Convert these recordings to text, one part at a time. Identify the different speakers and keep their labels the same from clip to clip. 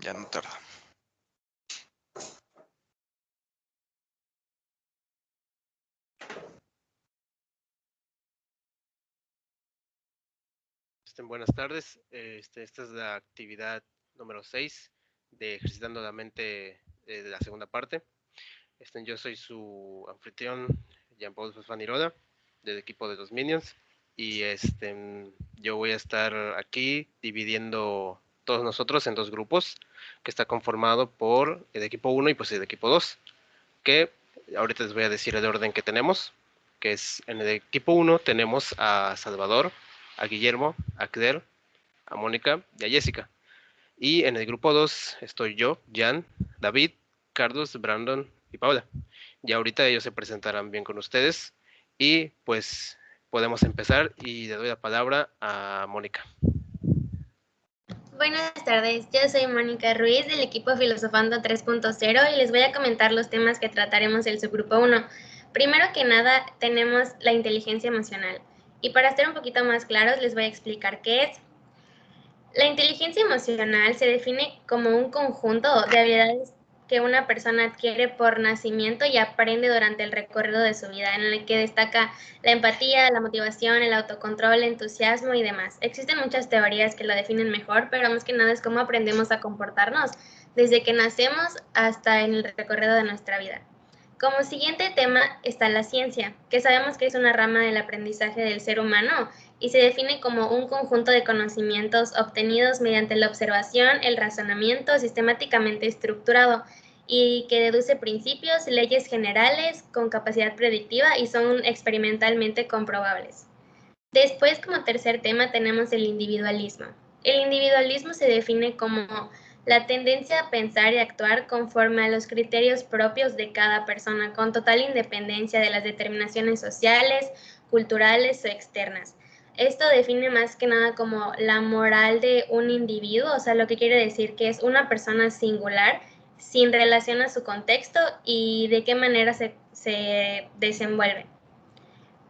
Speaker 1: Ya no tarda.
Speaker 2: Buenas tardes. Esta es la actividad número 6 de Ejercitando la Mente de la segunda parte. Yo soy su anfitrión, Jean-Paul Fanirola, del equipo de los Minions. Y yo voy a estar aquí dividiendo todos nosotros en dos grupos, que está conformado por el equipo 1 y pues el equipo 2, que ahorita les voy a decir el orden que tenemos, que es en el equipo 1 tenemos a Salvador, a Guillermo, a Claire, a Mónica y a Jessica. Y en el grupo 2 estoy yo, Jan, David, Carlos, Brandon y Paula. Y ahorita ellos se presentarán bien con ustedes. Y pues podemos empezar y le doy la palabra a Mónica.
Speaker 3: Buenas tardes, yo soy Mónica Ruiz del equipo Filosofando 3.0 y les voy a comentar los temas que trataremos del subgrupo 1. Primero que nada tenemos la inteligencia emocional y para estar un poquito más claros les voy a explicar qué es. La inteligencia emocional se define como un conjunto de habilidades que una persona adquiere por nacimiento y aprende durante el recorrido de su vida, en el que destaca la empatía, la motivación, el autocontrol, el entusiasmo y demás. Existen muchas teorías que lo definen mejor, pero más que nada es cómo aprendemos a comportarnos desde que nacemos hasta en el recorrido de nuestra vida. Como siguiente tema está la ciencia, que sabemos que es una rama del aprendizaje del ser humano y se define como un conjunto de conocimientos obtenidos mediante la observación, el razonamiento sistemáticamente estructurado y que deduce principios, leyes generales con capacidad predictiva y son experimentalmente comprobables. Después, como tercer tema, tenemos el individualismo. El individualismo se define como la tendencia a pensar y actuar conforme a los criterios propios de cada persona, con total independencia de las determinaciones sociales, culturales o externas. Esto define más que nada como la moral de un individuo, o sea, lo que quiere decir que es una persona singular sin relación a su contexto y de qué manera se desenvuelve.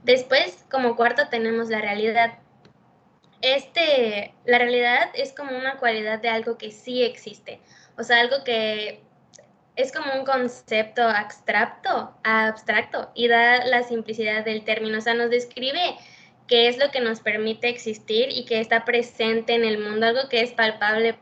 Speaker 3: Después, como cuarto, tenemos la realidad. La realidad es como una cualidad de algo que sí existe, o sea, algo que es como un concepto abstracto y da la simplicidad del término, o sea, nos describe qué es lo que nos permite existir y que está presente en el mundo, algo que es palpable,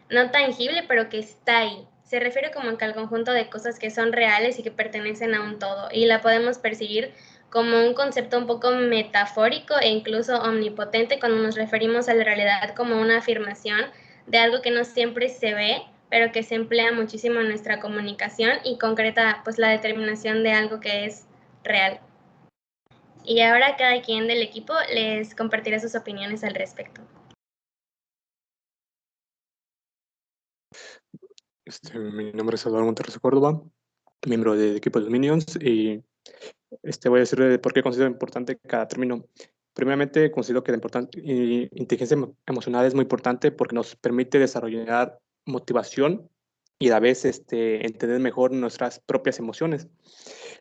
Speaker 3: no tangible, pero que está ahí. Se refiere como que al conjunto de cosas que son reales y que pertenecen a un todo, y la podemos percibir como un concepto un poco metafórico e incluso omnipotente cuando nos referimos a la realidad como una afirmación de algo que no siempre se ve, pero que se emplea muchísimo en nuestra comunicación y concreta pues la determinación de algo que es real. Y ahora cada quien del equipo les compartirá sus opiniones al respecto.
Speaker 4: Mi nombre es Salvador Monterrey Córdoba, miembro del equipo de los Minions, y voy a decir por qué considero importante cada término. Primeramente, considero que la inteligencia emocional es muy importante porque nos permite desarrollar motivación y a la vez entender mejor nuestras propias emociones.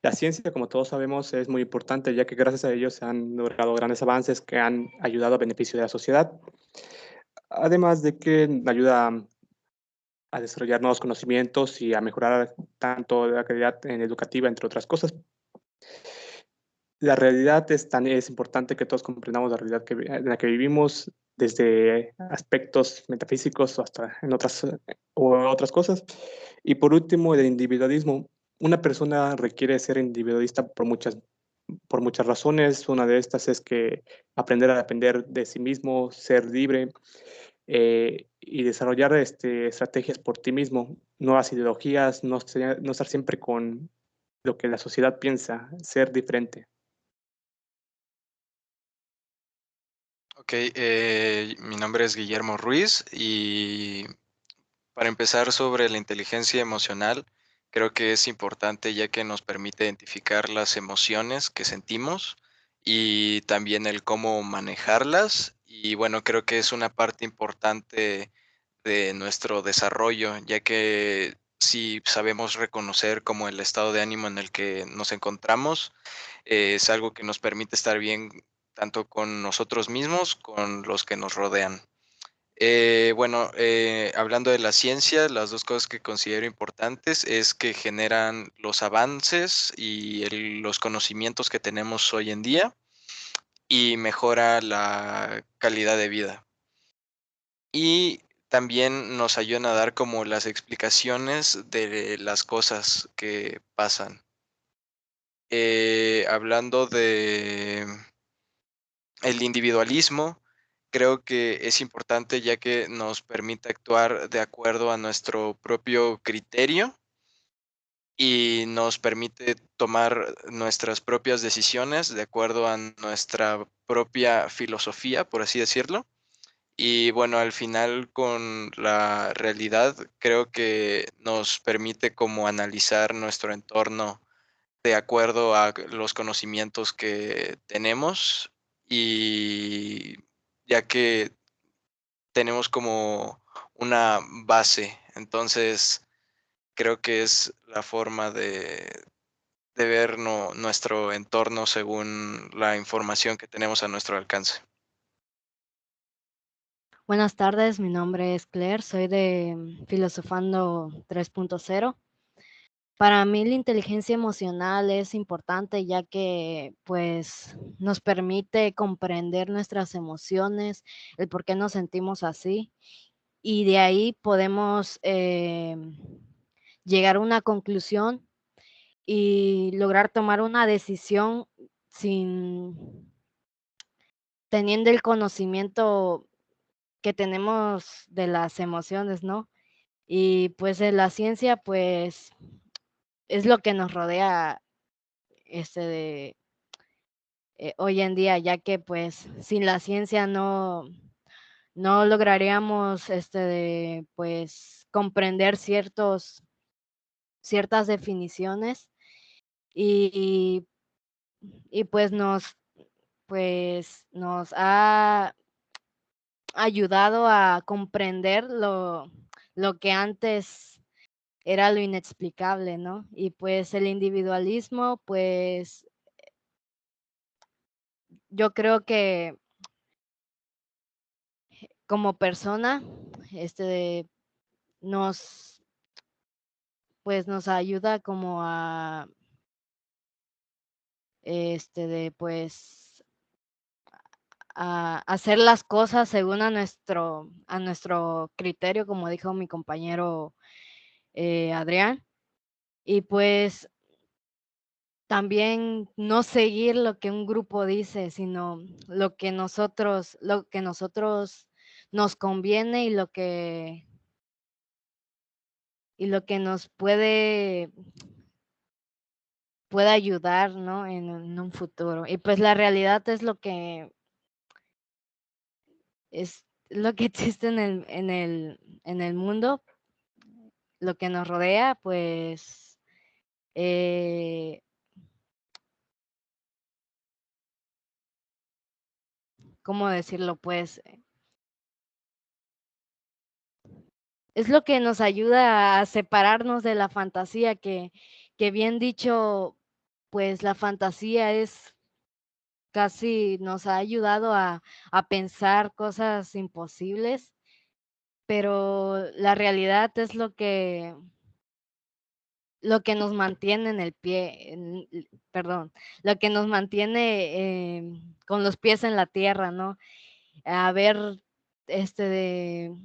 Speaker 4: La ciencia, como todos sabemos, es muy importante, ya que gracias a ellos se han logrado grandes avances que han ayudado a beneficio de la sociedad. Además de que ayuda a desarrollar nuevos conocimientos y a mejorar tanto la calidad educativa, entre otras cosas. La realidad es importante que todos comprendamos la realidad en la que vivimos, desde aspectos metafísicos hasta en otras cosas. Y por último, el individualismo. Una persona requiere ser individualista por muchas razones. Una de estas es que aprender a depender de sí mismo, ser libre, y desarrollar estrategias por ti mismo, nuevas ideologías, no estar siempre con lo que la sociedad piensa, ser diferente.
Speaker 1: Ok, mi nombre es Guillermo Ruiz y para empezar sobre la inteligencia emocional, creo que es importante ya que nos permite identificar las emociones que sentimos y también el cómo manejarlas. Y bueno, creo que es una parte importante de nuestro desarrollo, ya que si sabemos reconocer como el estado de ánimo en el que nos encontramos, es algo que nos permite estar bien tanto con nosotros mismos, con los que nos rodean. Bueno, hablando de la ciencia, las dos cosas que considero importantes es que generan los avances y los conocimientos que tenemos hoy en día y mejora la calidad de vida. Y también nos ayudan a dar como las explicaciones de las cosas que pasan. Hablando de el individualismo, creo que es importante ya que nos permite actuar de acuerdo a nuestro propio criterio y nos permite tomar nuestras propias decisiones de acuerdo a nuestra propia filosofía, por así decirlo. Y bueno, al final con la realidad creo que nos permite como analizar nuestro entorno de acuerdo a los conocimientos que tenemos y ya que tenemos como una base. Entonces, creo que es la forma de ver nuestro entorno según la información que tenemos a nuestro alcance.
Speaker 5: Buenas tardes, mi nombre es Claire, soy de Filosofando 3.0. Para mí la inteligencia emocional es importante ya que pues nos permite comprender nuestras emociones, el por qué nos sentimos así y de ahí podemos llegar a una conclusión y lograr tomar una decisión sin teniendo el conocimiento que tenemos de las emociones, ¿no? Y pues en la ciencia, pues es lo que nos rodea hoy en día, ya que pues sin la ciencia no lograríamos pues comprender ciertas definiciones y, y pues nos ha ayudado a comprender lo que antes era lo inexplicable, ¿no? Y pues el individualismo, pues yo creo que como persona, nos, pues nos ayuda como a, pues a hacer las cosas según a nuestro criterio, como dijo mi compañero Adrián. Y pues también no seguir lo que un grupo dice, sino lo que nosotros nos conviene y lo que nos puede ayudar, ¿no? En un futuro. Y pues la realidad es lo que existe en el mundo, lo que nos rodea, pues ¿cómo decirlo? Pues es lo que nos ayuda a separarnos de la fantasía, que bien dicho, pues la fantasía es casi nos ha ayudado a pensar cosas imposibles, pero la realidad es lo que nos mantiene en el pie, perdón, lo que nos mantiene con los pies en la tierra, ¿no? A ver, de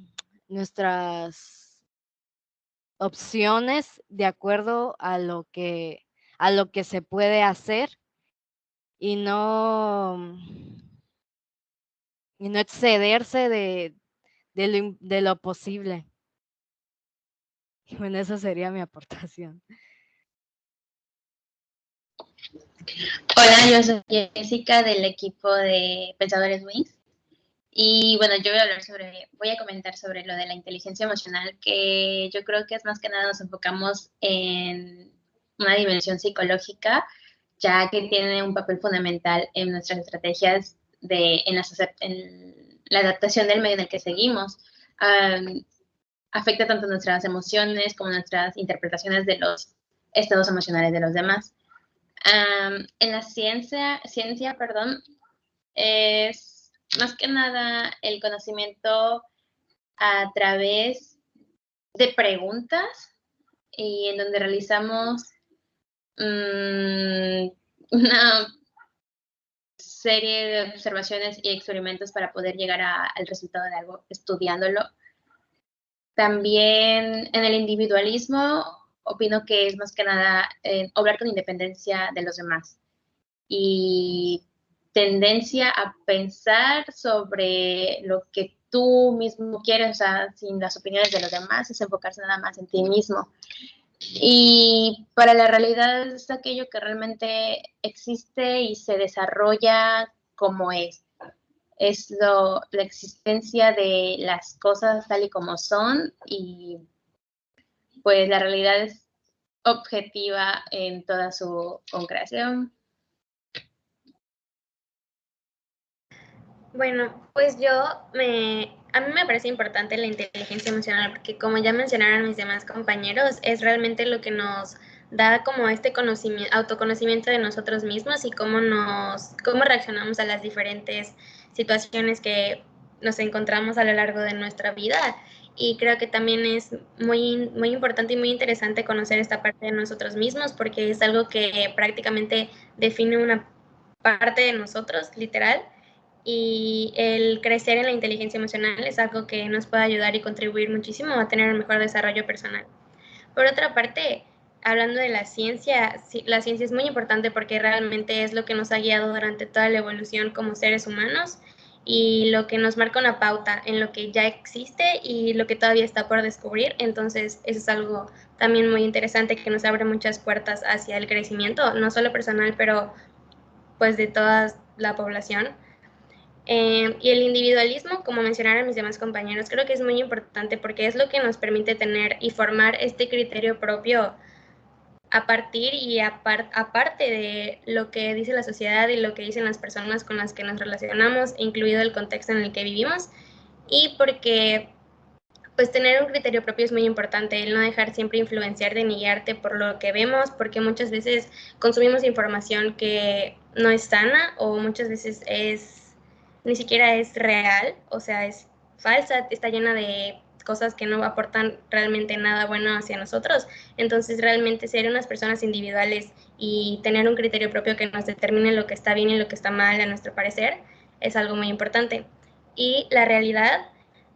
Speaker 5: nuestras opciones de acuerdo a lo que se puede hacer y no excederse de lo posible. Y bueno, esa sería mi aportación.
Speaker 3: Hola, yo soy Jessica del equipo de Pensadores Wings. Y bueno, yo voy a comentar sobre lo de la inteligencia emocional, que yo creo que es más que nada nos enfocamos en una dimensión psicológica, ya que tiene un papel fundamental en nuestras estrategias en la adaptación del medio en el que seguimos. Afecta tanto nuestras emociones como nuestras interpretaciones de los estados emocionales de los demás. En la ciencia, es más que nada el conocimiento
Speaker 6: a través de preguntas y en donde realizamos una serie de observaciones y experimentos para poder llegar al resultado de algo estudiándolo. También en el individualismo opino que es más que nada obrar con independencia de los demás y tendencia a pensar sobre lo que tú mismo quieres, o sea, sin las opiniones de los demás, es enfocarse nada más en ti mismo. Y para la realidad es aquello que realmente existe y se desarrolla como es. Es la existencia de las cosas tal y como son y pues la realidad es objetiva en toda su concreción.
Speaker 3: Bueno, pues a mí me parece importante la inteligencia emocional porque como ya mencionaron mis demás compañeros, es realmente lo que nos da como este autoconocimiento de nosotros mismos y cómo reaccionamos a las diferentes situaciones que nos encontramos a lo largo de nuestra vida. Y creo que también es muy, muy importante y muy interesante conocer esta parte de nosotros mismos porque es algo que prácticamente define una parte de nosotros, literal. Y el crecer en la inteligencia emocional es algo que nos puede ayudar y contribuir muchísimo a tener un mejor desarrollo personal. Por otra parte, hablando de la ciencia es muy importante porque realmente es lo que nos ha guiado durante toda la evolución como seres humanos y lo que nos marca una pauta en lo que ya existe y lo que todavía está por descubrir. Entonces, eso es algo también muy interesante que nos abre muchas puertas hacia el crecimiento, no solo personal, pero pues de toda la población. Y el individualismo, como mencionaron mis demás compañeros, creo que es muy importante porque es lo que nos permite tener y formar este criterio propio a partir y aparte de lo que dice la sociedad y lo que dicen las personas con las que nos relacionamos, incluido el contexto en el que vivimos, y porque pues tener un criterio propio es muy importante, el no dejar siempre influenciar ni guiarte por lo que vemos, porque muchas veces consumimos información que no es sana o muchas veces ni siquiera es real, o sea, es falsa, está llena de cosas que no aportan realmente nada bueno hacia nosotros. Entonces, realmente ser unas personas individuales y tener un criterio propio que nos determine lo que está bien y lo que está mal a nuestro parecer es algo muy importante. Y la realidad,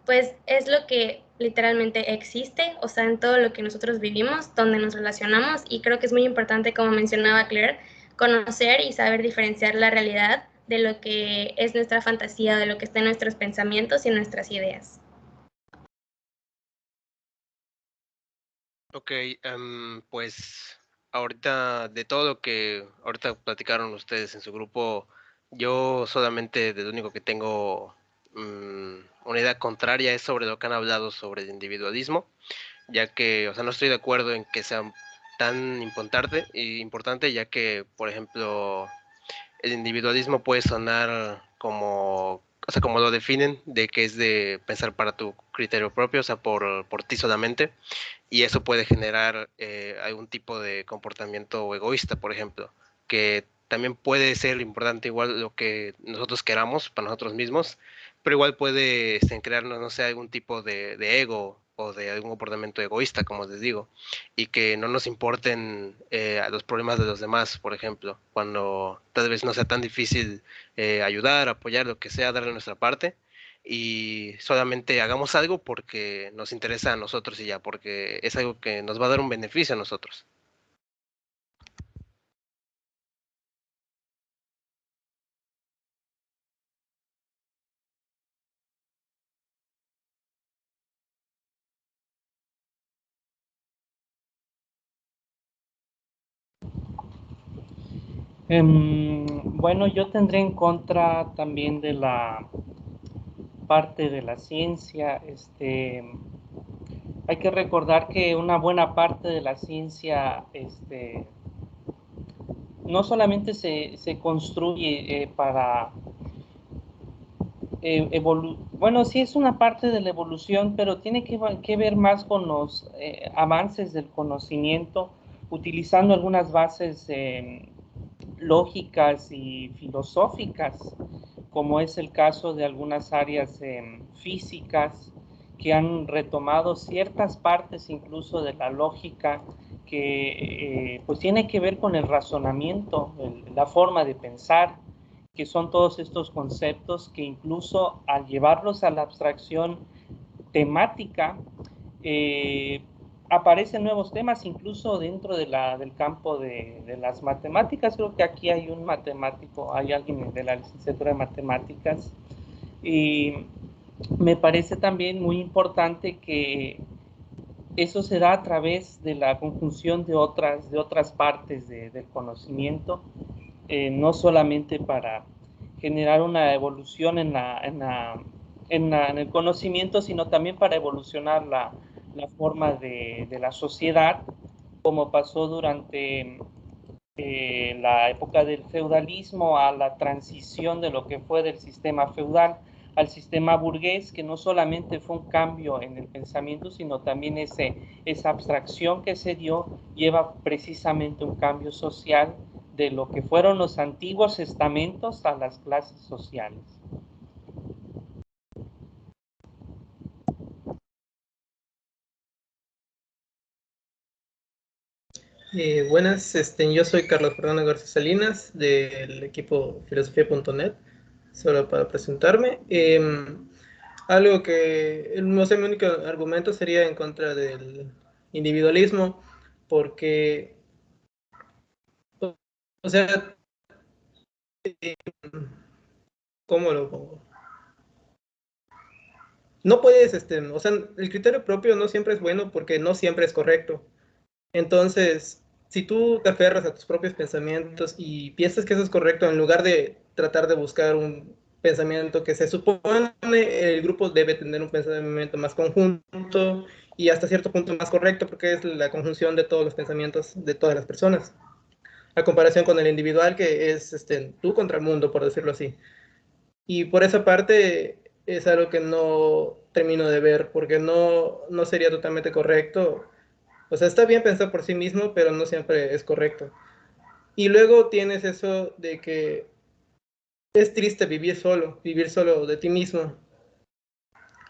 Speaker 3: pues, es lo que literalmente existe, o sea, en todo lo que nosotros vivimos, donde nos relacionamos, y creo que es muy importante, como mencionaba Claire, conocer y saber diferenciar la realidad de lo que es nuestra fantasía, de lo que está en nuestros pensamientos y nuestras ideas.
Speaker 2: Ok, pues ahorita de todo lo que ahorita platicaron ustedes en su grupo, yo solamente de lo único que tengo una idea contraria es sobre lo que han hablado sobre el individualismo, ya que, o sea, no estoy de acuerdo en que sea tan importante, ya que, por ejemplo, el individualismo puede sonar como, o sea, como lo definen, de que es de pensar para tu criterio propio, o sea, por ti solamente, y eso puede generar algún tipo de comportamiento egoísta, por ejemplo, que también puede ser importante igual lo que nosotros queramos para nosotros mismos, pero igual puede crearnos, no sé, algún tipo de ego o de algún comportamiento egoísta, como les digo, y que no nos importen a los problemas de los demás, por ejemplo, cuando tal vez no sea tan difícil ayudar, apoyar, lo que sea, darle nuestra parte, y solamente hagamos algo porque nos interesa a nosotros y ya, porque es algo que nos va a dar un beneficio a nosotros.
Speaker 7: Bueno, yo tendré en contra también de la parte de la ciencia. Hay que recordar que una buena parte de la ciencia no solamente se construye para bueno, sí es una parte de la evolución, pero tiene que ver más con los avances del conocimiento, utilizando algunas bases lógicas y filosóficas, como es el caso de algunas áreas físicas que han retomado ciertas partes incluso de la lógica que pues tiene que ver con el razonamiento, la forma de pensar, que son todos estos conceptos que incluso al llevarlos a la abstracción temática, aparecen nuevos temas, incluso dentro de del campo de las matemáticas. Creo que aquí hay un matemático, hay alguien de la licenciatura de matemáticas, y me parece también muy importante que eso se da a través de la conjunción de otras partes del conocimiento, no solamente para generar una evolución en el conocimiento, sino también para evolucionar la forma de la sociedad, como pasó durante la época del feudalismo a la transición de lo que fue del sistema feudal al sistema burgués, que no solamente fue un cambio en el pensamiento, sino también esa abstracción que se dio lleva precisamente un cambio social de lo que fueron los antiguos estamentos a las clases sociales.
Speaker 8: Buenas, yo soy Carlos Fernando García Salinas del equipo filosofía.net, solo para presentarme. Algo que, no sé, mi único argumento sería en contra del individualismo, porque, o sea, ¿cómo lo pongo? No puedes, o sea, el criterio propio no siempre es bueno porque no siempre es correcto. Entonces, si tú te aferras a tus propios pensamientos y piensas que eso es correcto, en lugar de tratar de buscar un pensamiento que se supone el grupo debe tener un pensamiento más conjunto y hasta cierto punto más correcto, porque es la conjunción de todos los pensamientos de todas las personas, a comparación con el individual, que es tú contra el mundo, por decirlo así. Y por esa parte es algo que no termino de ver, porque no sería totalmente correcto. O sea, está bien pensar por sí mismo, pero no siempre es correcto. Y luego tienes eso de que es triste vivir solo de ti mismo.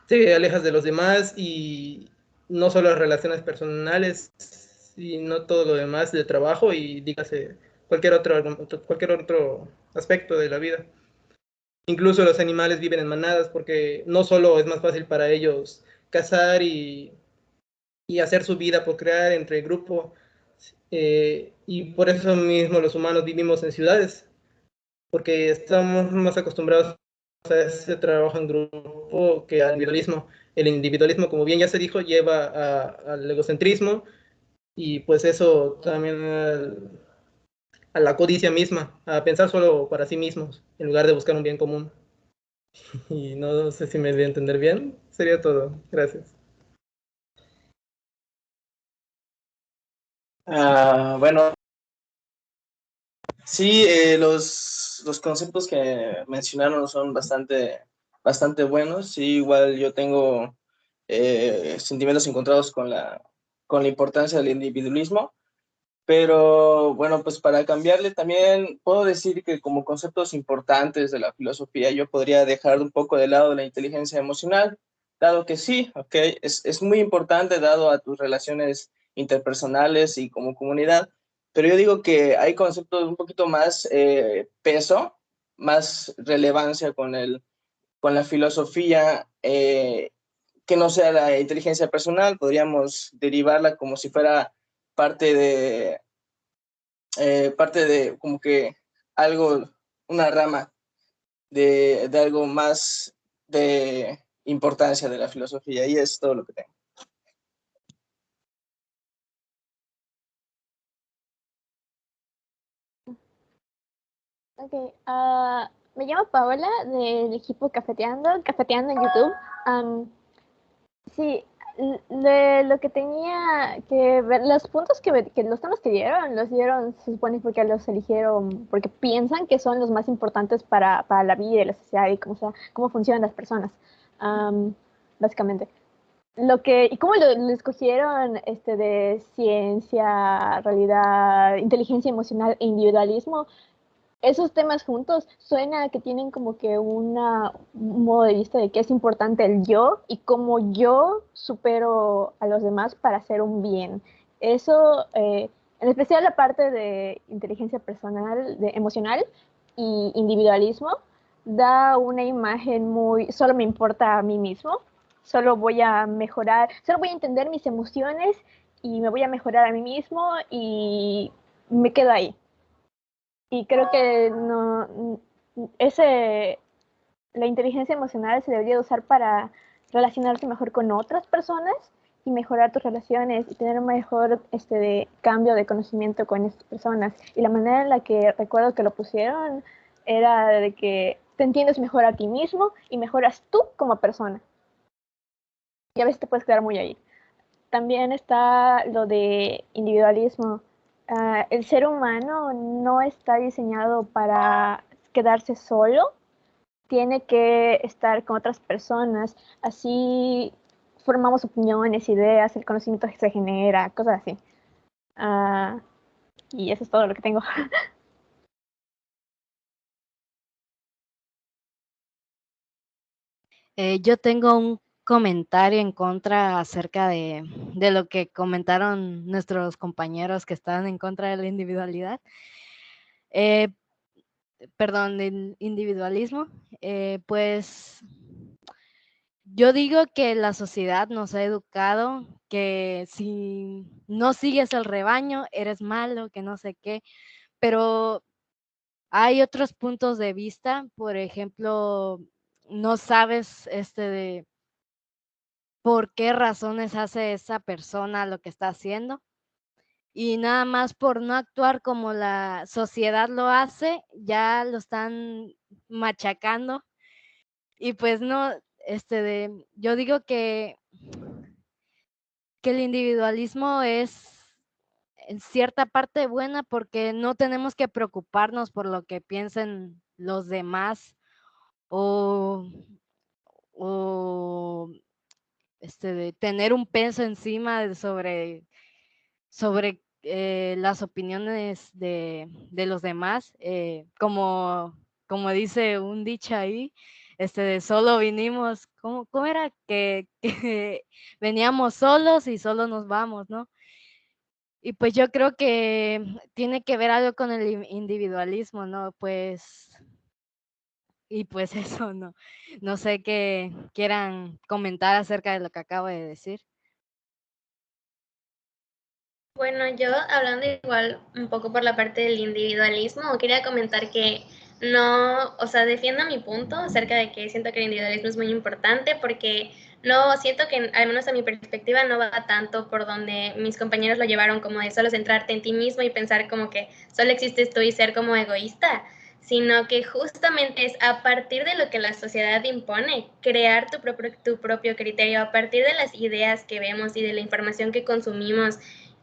Speaker 8: Te alejas de los demás y no solo las relaciones personales, sino todo lo demás de trabajo y dígase cualquier otro aspecto de la vida. Incluso los animales viven en manadas porque no solo es más fácil para ellos cazar y hacer su vida, procrear entre el grupo, y por eso mismo los humanos vivimos en ciudades, porque estamos más acostumbrados a ese trabajo en grupo que al individualismo. El individualismo, como bien ya se dijo, lleva al egocentrismo y pues eso también a la codicia misma, a pensar solo para sí mismos en lugar de buscar un bien común. Y no sé si me voy a entender bien. Sería todo. Gracias.
Speaker 9: Bueno, sí, los conceptos que mencionaron son bastante buenos. Sí, igual yo tengo sentimientos encontrados con la importancia del individualismo, pero bueno, pues para cambiarle también puedo decir que como conceptos importantes de la filosofía yo podría dejar un poco de lado la inteligencia emocional, dado que sí, ok, es muy importante dado a tus relaciones interpersonales y como comunidad, pero yo digo que hay conceptos un poquito más peso, más relevancia con la filosofía, que no sea la inteligencia personal, podríamos derivarla como si fuera parte de como que algo, una rama de algo más de importancia de la filosofía, y es todo lo que tengo.
Speaker 10: Ok, me llamo Paola del equipo Cafeteando en YouTube. Sí, de lo que tenía que ver, los puntos que los temas que dieron, los dieron, se supone, porque los eligieron, porque piensan que son los más importantes para la vida y la sociedad y cómo funcionan las personas, básicamente. Y cómo lo escogieron de ciencia, realidad, inteligencia emocional e individualismo, esos temas juntos suena que tienen como que un modo de vista de qué es importante el yo y cómo yo supero a los demás para hacer un bien. Eso, en especial la parte de inteligencia personal, de emocional y individualismo, da una imagen muy, solo me importa a mí mismo, solo voy a mejorar, solo voy a entender mis emociones y me voy a mejorar a mí mismo y me quedo ahí. Y creo que no, la inteligencia emocional se debería usar para relacionarse mejor con otras personas y mejorar tus relaciones y tener un mejor cambio de conocimiento con esas personas. Y la manera en la que recuerdo que lo pusieron era de que te entiendes mejor a ti mismo y mejoras tú como persona. Y a veces te puedes quedar muy ahí. También está lo de individualismo. El ser humano no está diseñado para quedarse solo, tiene que estar con otras personas, así formamos opiniones, ideas, el conocimiento que se genera, cosas así. Y eso es todo lo que tengo.
Speaker 5: Yo tengo un comentario en contra acerca de lo que comentaron nuestros compañeros que están en contra de la individualidad. Perdón, del individualismo. Pues yo digo que la sociedad nos ha educado que si no sigues el rebaño, eres malo, que no sé qué, pero hay otros puntos de vista, por ejemplo, no sabes de por qué razones hace esa persona lo que está haciendo y nada más por no actuar como la sociedad lo hace, ya lo están machacando y pues no, yo digo que el individualismo es en cierta parte buena porque no tenemos que preocuparnos por lo que piensen los demás o de tener un peso encima sobre las opiniones de los demás, como dice un dicho ahí, de solo vinimos, ¿cómo era? Que veníamos solos y solo nos vamos, ¿no? Y pues yo creo que tiene que ver algo con el individualismo, ¿no? Pues, y pues eso, no sé qué quieran comentar acerca de lo que acabo de decir.
Speaker 3: Bueno, yo hablando igual un poco por la parte del individualismo, quería comentar que no, o sea, defiendo mi punto acerca de que siento que el individualismo es muy importante porque no siento que, al menos a mi perspectiva, no va tanto por donde mis compañeros lo llevaron, como de solo centrarte en ti mismo y pensar como que solo existes tú y ser como egoísta, sino que justamente es a partir de lo que la sociedad impone, crear tu propio criterio, a partir de las ideas que vemos y de la información que consumimos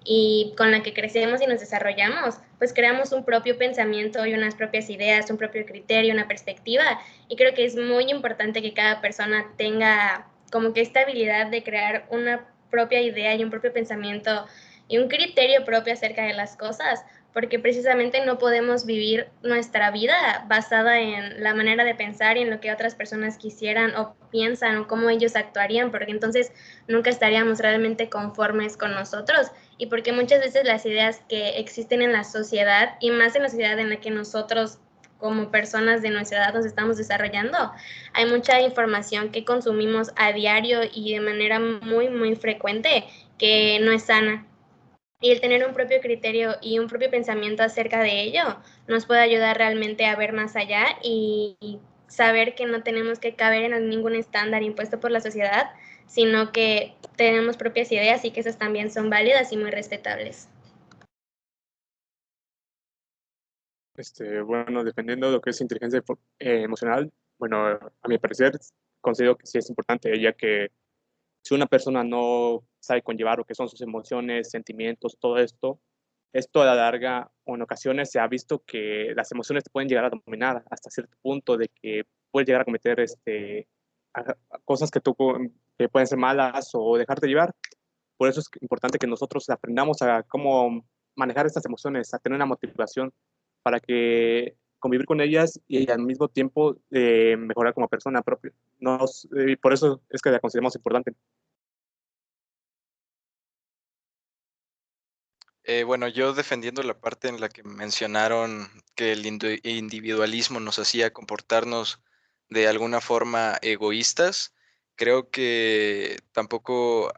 Speaker 3: y con la que crecemos y nos desarrollamos, pues creamos un propio pensamiento y unas propias ideas, un propio criterio, una perspectiva. Y creo que es muy importante que cada persona tenga como que esta habilidad de crear una propia idea y un propio pensamiento y un criterio propio acerca de las cosas, porque precisamente no podemos vivir nuestra vida basada en la manera de pensar y en lo que otras personas quisieran o piensan o cómo ellos actuarían, porque entonces nunca estaríamos realmente conformes con nosotros y porque muchas veces las ideas que existen en la sociedad y más en la sociedad en la que nosotros como personas de nuestra edad nos estamos desarrollando, hay mucha información que consumimos a diario y de manera muy, muy frecuente que no es sana. Y el tener un propio criterio y un propio pensamiento acerca de ello nos puede ayudar realmente a ver más allá y saber que no tenemos que caber en ningún estándar impuesto por la sociedad, sino que tenemos propias ideas y que esas también son válidas y muy respetables.
Speaker 4: Bueno, dependiendo de lo que es inteligencia emocional, bueno, a mi parecer, considero que sí es importante, ya que si una persona no sabe conllevar lo que son sus emociones, sentimientos, todo esto a la larga o en ocasiones se ha visto que las emociones te pueden llegar a dominar hasta cierto punto de que puedes llegar a cometer cosas que pueden ser malas o dejarte llevar. Por eso es importante que nosotros aprendamos a cómo manejar estas emociones, a tener una motivación para que convivir con ellas y al mismo tiempo mejorar como persona propia. Y por eso es que la consideramos importante.
Speaker 1: Bueno, yo defendiendo la parte en la que mencionaron que el individualismo nos hacía comportarnos de alguna forma egoístas, creo que tampoco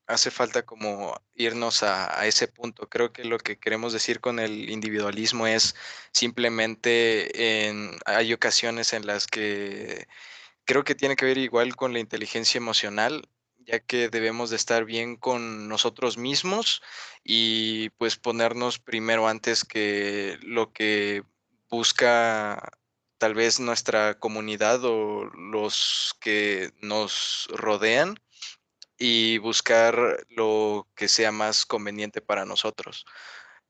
Speaker 1: hace falta como irnos a ese punto. Creo que lo que queremos decir con el individualismo es simplemente hay ocasiones en las que creo que tiene que ver igual con la inteligencia emocional, ya que debemos de estar bien con nosotros mismos y pues ponernos primero antes que lo que busca tal vez nuestra comunidad o los que nos rodean y buscar lo que sea más conveniente para nosotros.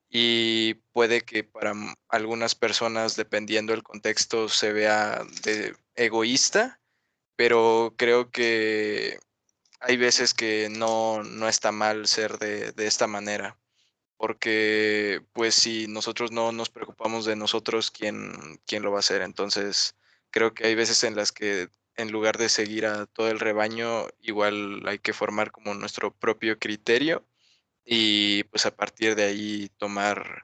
Speaker 1: Y puede que para algunas personas, dependiendo del contexto, se vea de egoísta, pero creo que hay veces que no está mal ser de esta manera, porque, pues, si nosotros no nos preocupamos de nosotros, ¿quién lo va a hacer? Entonces, creo que hay veces en las que, en lugar de seguir a todo el rebaño, igual hay que formar como nuestro propio criterio y, pues, a partir de ahí tomar,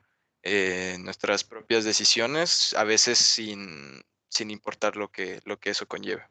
Speaker 1: nuestras propias decisiones, a veces sin importar lo que eso conlleve.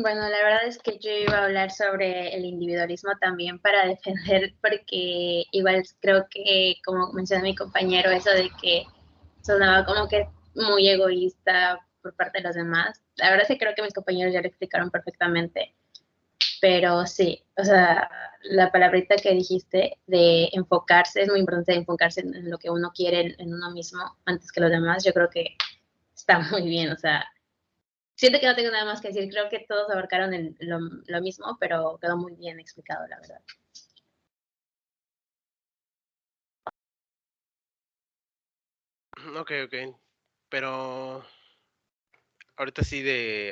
Speaker 6: Bueno, la verdad es que yo iba a hablar sobre el individualismo también para defender, porque igual creo que, como mencionó mi compañero, eso de que sonaba como que muy egoísta por parte de los demás. La verdad es que creo que mis compañeros ya lo explicaron perfectamente, pero sí, o sea, la palabrita que dijiste de enfocarse, es muy importante enfocarse en lo que uno quiere en uno mismo antes que los demás, yo creo que está muy bien, o sea, siento que no tengo nada más que decir. Creo que todos abarcaron lo mismo, pero quedó muy bien explicado, la verdad.
Speaker 2: Ok, ok. Pero ahorita sí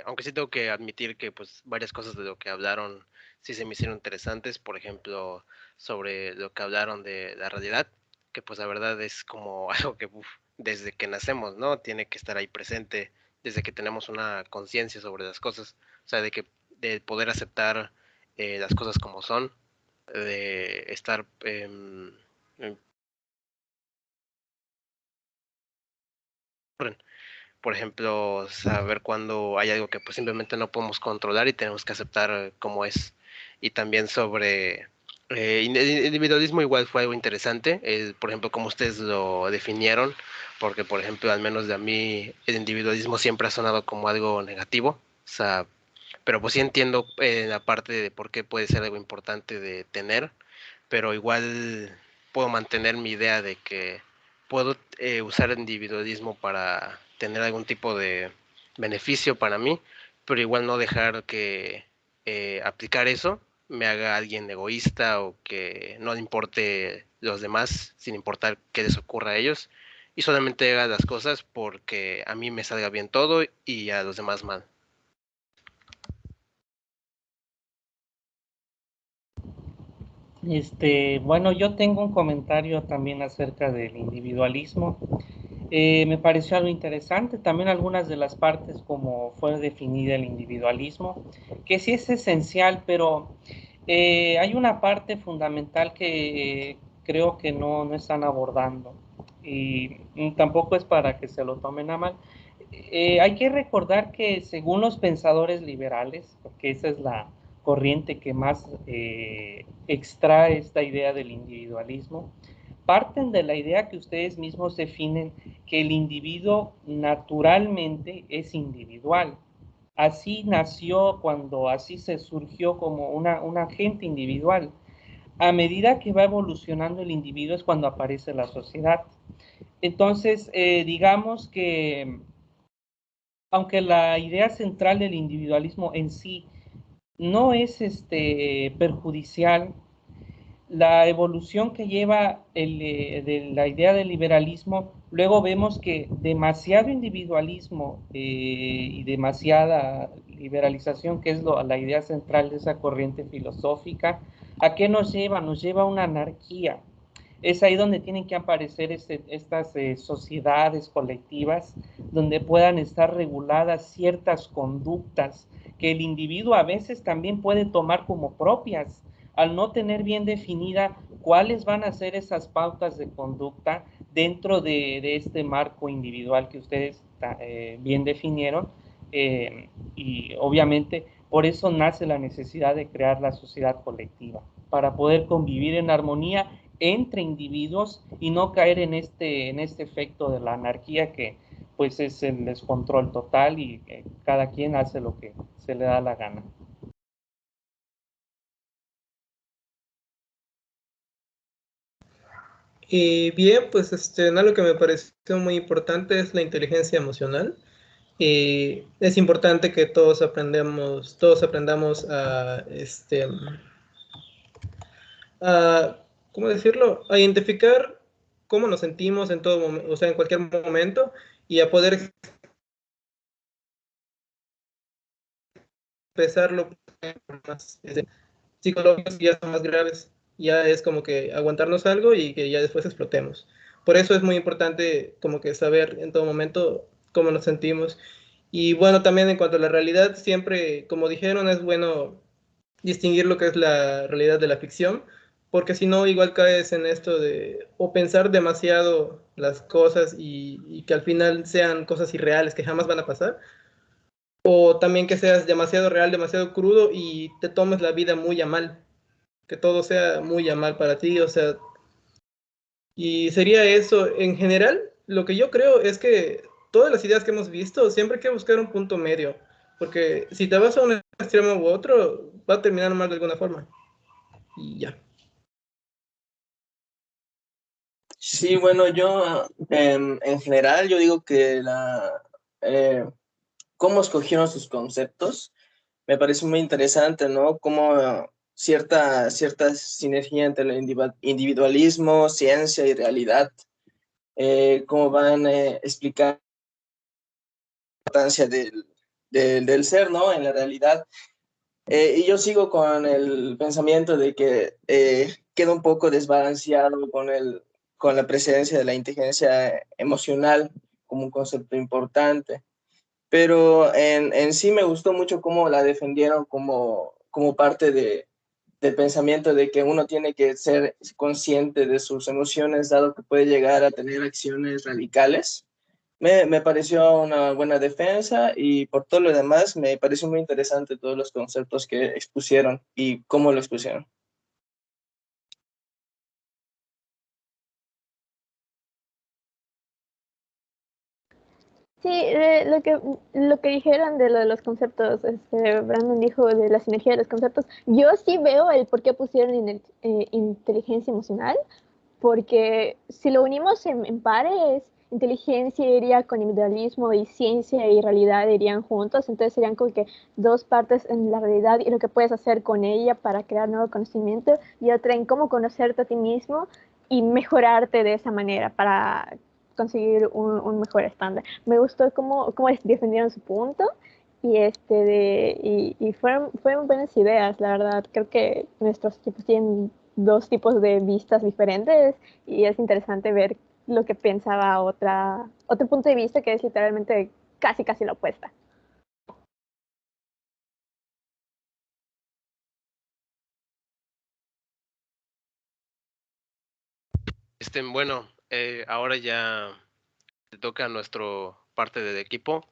Speaker 2: aunque sí tengo que admitir que pues varias cosas de lo que hablaron sí se me hicieron interesantes, por ejemplo, sobre lo que hablaron de la realidad, que pues la verdad es como algo que desde que nacemos, ¿no? Tiene que estar ahí presente, desde que tenemos una conciencia sobre las cosas, o sea, de poder aceptar las cosas como son, de estar por ejemplo, saber cuando hay algo que pues simplemente no podemos controlar y tenemos que aceptar como es. Y también sobre el individualismo igual fue algo interesante, por ejemplo, como ustedes lo definieron, porque por ejemplo, al menos de a mí, el individualismo siempre ha sonado como algo negativo, o sea, pero pues sí entiendo la parte de por qué puede ser algo importante de tener, pero igual puedo mantener mi idea de que puedo usar el individualismo para tener algún tipo de beneficio para mí, pero igual no dejar que aplicar eso me haga alguien egoísta o que no le importe los demás sin importar qué les ocurra a ellos y solamente haga las cosas porque a mí me salga bien todo y a los demás mal.
Speaker 7: Bueno, yo tengo un comentario también acerca del individualismo. Me pareció algo interesante, también algunas de las partes como fue definida el individualismo, que sí es esencial, pero hay una parte fundamental que creo que no están abordando y tampoco es para que se lo tomen a mal. Hay que recordar que según los pensadores liberales, porque esa es la corriente que más extrae esta idea del individualismo, parten de la idea que ustedes mismos definen que el individuo naturalmente es individual. Así nació cuando así se surgió como un agente individual. A medida que va evolucionando el individuo es cuando aparece la sociedad. Entonces, digamos que aunque la idea central del individualismo en sí no es perjudicial, la evolución que lleva de la idea del liberalismo, luego vemos que demasiado individualismo y demasiada liberalización, que es la idea central de esa corriente filosófica, ¿a qué nos lleva? Nos lleva a una anarquía. Es ahí donde tienen que aparecer estas sociedades colectivas donde puedan estar reguladas ciertas conductas que el individuo a veces también puede tomar como propias, al no tener bien definida cuáles van a ser esas pautas de conducta dentro de este marco individual que ustedes bien definieron. Y obviamente por eso nace la necesidad de crear la sociedad colectiva, para poder convivir en armonía entre individuos y no caer en este efecto de la anarquía que pues es el descontrol total y cada quien hace lo que se le da la gana.
Speaker 8: Y bien, pues algo que me pareció muy importante es la inteligencia emocional. Es importante que todos aprendamos a, ¿cómo decirlo? A identificar cómo nos sentimos en todo momento, o sea, en cualquier momento, y a poder expresarlo más psicológicos ya son más graves. Ya es como que aguantarnos algo y que ya después explotemos. Por eso es muy importante como que saber en todo momento cómo nos sentimos. Y bueno, también en cuanto a la realidad, siempre, como dijeron, es bueno distinguir lo que es la realidad de la ficción, porque si no, igual caes en esto de o pensar demasiado las cosas y que al final sean cosas irreales que jamás van a pasar, o también que seas demasiado real, demasiado crudo y te tomes la vida muy a mal, que todo sea muy a mal para ti, o sea, y sería eso. En general, lo que yo creo es que todas las ideas que hemos visto, siempre hay que buscar un punto medio, porque si te vas a un extremo u otro, va a terminar mal de alguna forma. Y ya.
Speaker 9: Sí, bueno, yo en general yo digo que cómo escogieron sus conceptos me parece muy interesante, ¿no? Cómo cierta sinergia entre el individualismo, ciencia y realidad, cómo van explicando la importancia del ser, ¿no? En la realidad. Y yo sigo con el pensamiento de que queda un poco desbalanceado con la presencia de la inteligencia emocional como un concepto importante. Pero en sí me gustó mucho cómo la defendieron como parte del pensamiento de que uno tiene que ser consciente de sus emociones, dado que puede llegar a tener acciones radicales. Me pareció una buena defensa y por todo lo demás me pareció muy interesante todos los conceptos que expusieron y cómo lo expusieron.
Speaker 10: Sí, lo que dijeron de lo de los conceptos, Brandon dijo de la sinergia de los conceptos. Yo sí veo el por qué pusieron inteligencia emocional, porque si lo unimos en pares, inteligencia iría con individualismo y ciencia y realidad irían juntos, entonces serían como que dos partes en la realidad y lo que puedes hacer con ella para crear nuevo conocimiento y otra en cómo conocerte a ti mismo y mejorarte de esa manera para conseguir un mejor estándar. Me gustó cómo defendieron su punto y fueron buenas ideas, la verdad. Creo que nuestros equipos tienen dos tipos de vistas diferentes y es interesante ver lo que pensaba otro punto de vista que es literalmente casi la opuesta.
Speaker 2: Bueno, ahora ya le toca a nuestro parte del equipo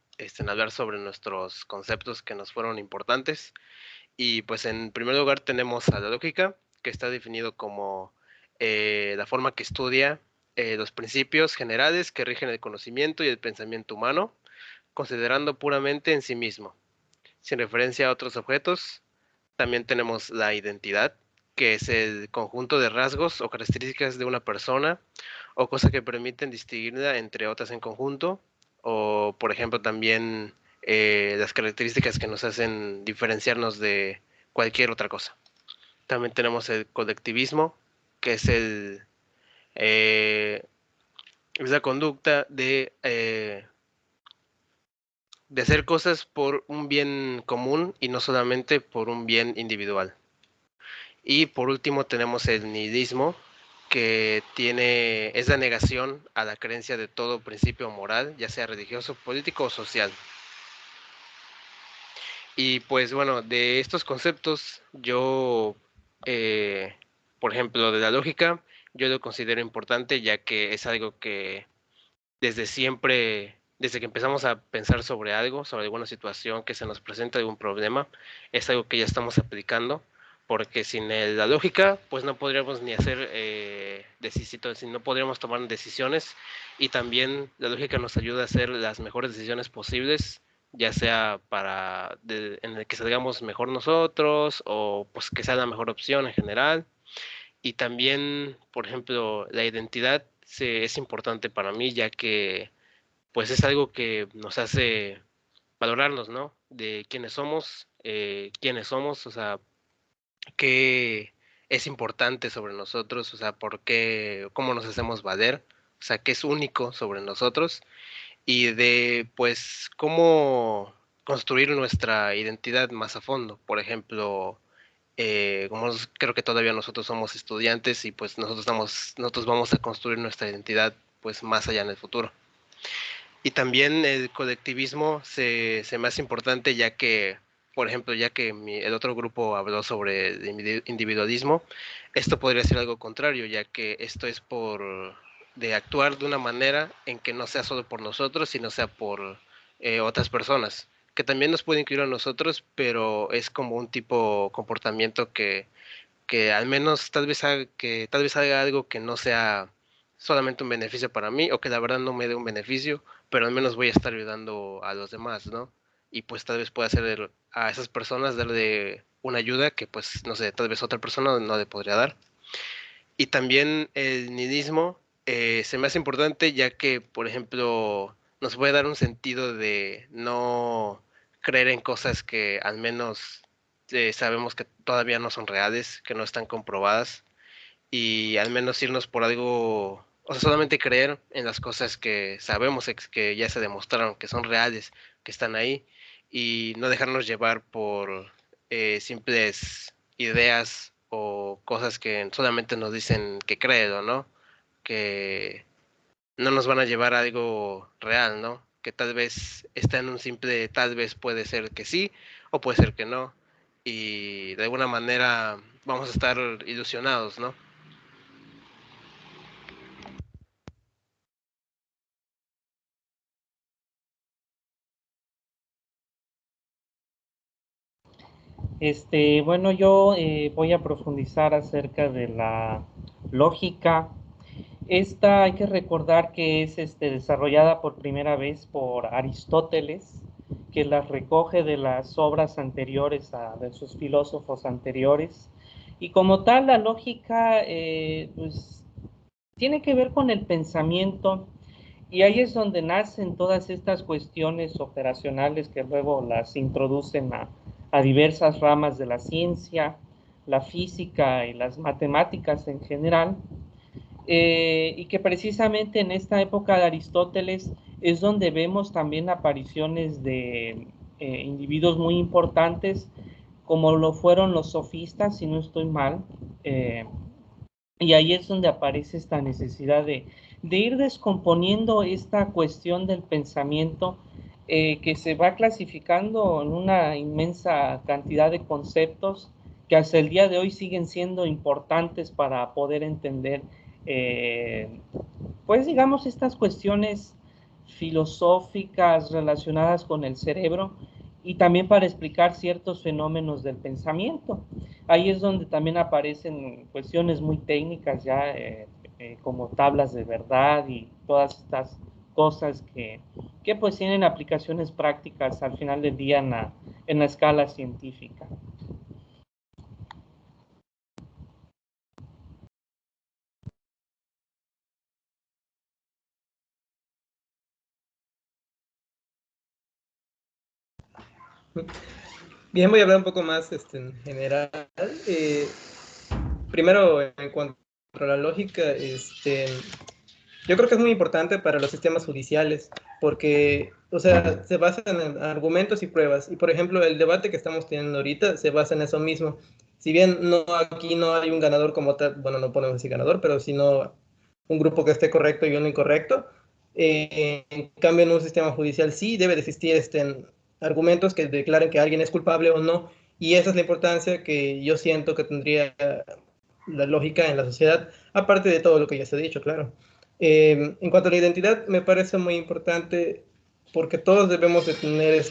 Speaker 2: hablar sobre nuestros conceptos que nos fueron importantes. Y pues en primer lugar tenemos a la lógica, que está definido como la forma que estudia los principios generales que rigen el conocimiento y el pensamiento humano, considerando puramente en sí mismo, sin referencia a otros objetos. También tenemos la identidad, que es el conjunto de rasgos o características de una persona o cosa que permiten distinguirla entre otras en conjunto. O, por ejemplo, también las características que nos hacen diferenciarnos de cualquier otra cosa. También tenemos el colectivismo, que es la conducta de hacer cosas por un bien común y no solamente por un bien individual. Y por último tenemos el nihilismo, que es la negación a la creencia de todo principio moral, ya sea religioso, político o social. Y pues bueno, de estos conceptos yo, por ejemplo, de la lógica, yo lo considero importante, ya que es algo que desde siempre, desde que empezamos a pensar sobre algo, sobre alguna situación que se nos presenta, algún problema, es algo que ya estamos aplicando, porque sin la lógica, pues no podríamos ni hacer no podríamos tomar decisiones, y también la lógica nos ayuda a hacer las mejores decisiones posibles, ya sea en el que salgamos mejor nosotros, o pues que sea la mejor opción en general. Y también, por ejemplo, la identidad es importante para mí, ya que pues es algo que nos hace valorarnos, ¿no? De quiénes somos, o sea, qué es importante sobre nosotros, o sea, cómo nos hacemos valer, o sea, qué es único sobre nosotros, y de pues cómo construir nuestra identidad más a fondo. Por ejemplo, creo que todavía nosotros somos estudiantes, y pues nosotros vamos a construir nuestra identidad pues más allá en el futuro. Y también el colectivismo se me hace importante, ya que, por ejemplo, ya que el otro grupo habló sobre el individualismo, esto podría ser algo contrario, ya que esto es de actuar de una manera en que no sea solo por nosotros, sino sea por otras personas, que también nos puede incluir a nosotros, pero es como un tipo de comportamiento que al menos tal vez haga algo que no sea solamente un beneficio para mí, o que la verdad no me dé un beneficio, pero al menos voy a estar ayudando a los demás, ¿no? Y pues tal vez pueda hacer a esas personas darle una ayuda que pues no sé, tal vez otra persona no le podría dar. Y también el nihilismo se me hace importante, ya que, por ejemplo, nos puede dar un sentido de no creer en cosas que al menos sabemos que todavía no son reales, que no están comprobadas, y al menos irnos por algo, o sea, solamente creer en las cosas que sabemos que ya se demostraron, que son reales, que están ahí, y no dejarnos llevar por simples ideas o cosas que solamente nos dicen que créelo, ¿no? Que no nos van a llevar a algo real, ¿no? Que tal vez está en un simple, tal vez puede ser que sí, o puede ser que no, y de alguna manera vamos a estar ilusionados, ¿no?
Speaker 7: Bueno, yo voy a profundizar acerca de la lógica. Esta hay que recordar que es desarrollada por primera vez por Aristóteles, que las recoge de las obras anteriores, de sus filósofos anteriores. Y como tal, la lógica pues, tiene que ver con el pensamiento, y ahí es donde nacen todas estas cuestiones operacionales que luego las introducen a diversas ramas de la ciencia, la física y las matemáticas en general. Y que precisamente en esta época de Aristóteles es donde vemos también apariciones de individuos muy importantes, como lo fueron los sofistas, si no estoy mal, y ahí es donde aparece esta necesidad de ir descomponiendo esta cuestión del pensamiento, que se va clasificando en una inmensa cantidad de conceptos que hasta el día de hoy siguen siendo importantes para poder entender, pues digamos, estas cuestiones filosóficas relacionadas con el cerebro, y también para explicar ciertos fenómenos del pensamiento. Ahí es donde también aparecen cuestiones muy técnicas ya, como tablas de verdad y todas estas cosas que pues tienen aplicaciones prácticas al final del día en la escala científica.
Speaker 8: Bien, voy a hablar un poco más en general. Primero, en cuanto a la lógica, yo creo que es muy importante para los sistemas judiciales, porque, o sea, se basan en argumentos y pruebas. Y, por ejemplo, el debate que estamos teniendo ahorita se basa en eso mismo. Si bien aquí no hay un ganador como tal, bueno, no podemos decir ganador, pero sino un grupo que esté correcto y uno incorrecto. En cambio, en un sistema judicial sí debe de existir argumentos que declaren que alguien es culpable o no. Y esa es la importancia que yo siento que tendría la lógica en la sociedad, aparte de todo lo que ya se ha dicho, claro. En cuanto a la identidad, me parece muy importante porque todos debemos de tener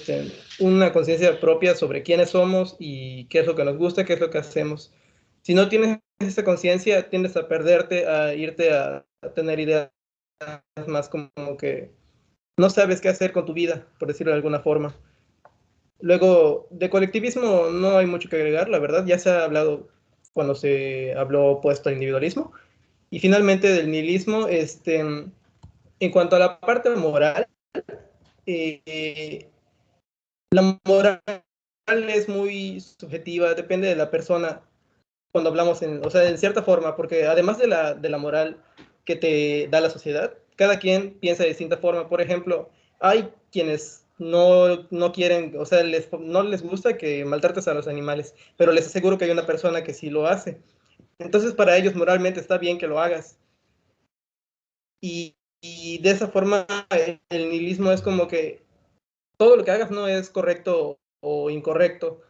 Speaker 8: una conciencia propia sobre quiénes somos y qué es lo que nos gusta, qué es lo que hacemos. Si no tienes esa conciencia, tiendes a perderte, a irte a tener ideas más como que no sabes qué hacer con tu vida, por decirlo de alguna forma. Luego, de colectivismo no hay mucho que agregar, la verdad, ya se ha hablado cuando se habló opuesto al individualismo. Y finalmente del nihilismo, en cuanto a la parte moral, la moral es muy subjetiva, depende de la persona cuando hablamos, o sea, en cierta forma, porque además de la moral que te da la sociedad, cada quien piensa de distinta forma. Por ejemplo, hay quienes no quieren, o sea, no les gusta que maltrates a los animales, pero les aseguro que hay una persona que sí lo hace. Entonces, para ellos moralmente está bien que lo hagas. Y de esa forma, el nihilismo es como que todo lo que hagas no es correcto o incorrecto,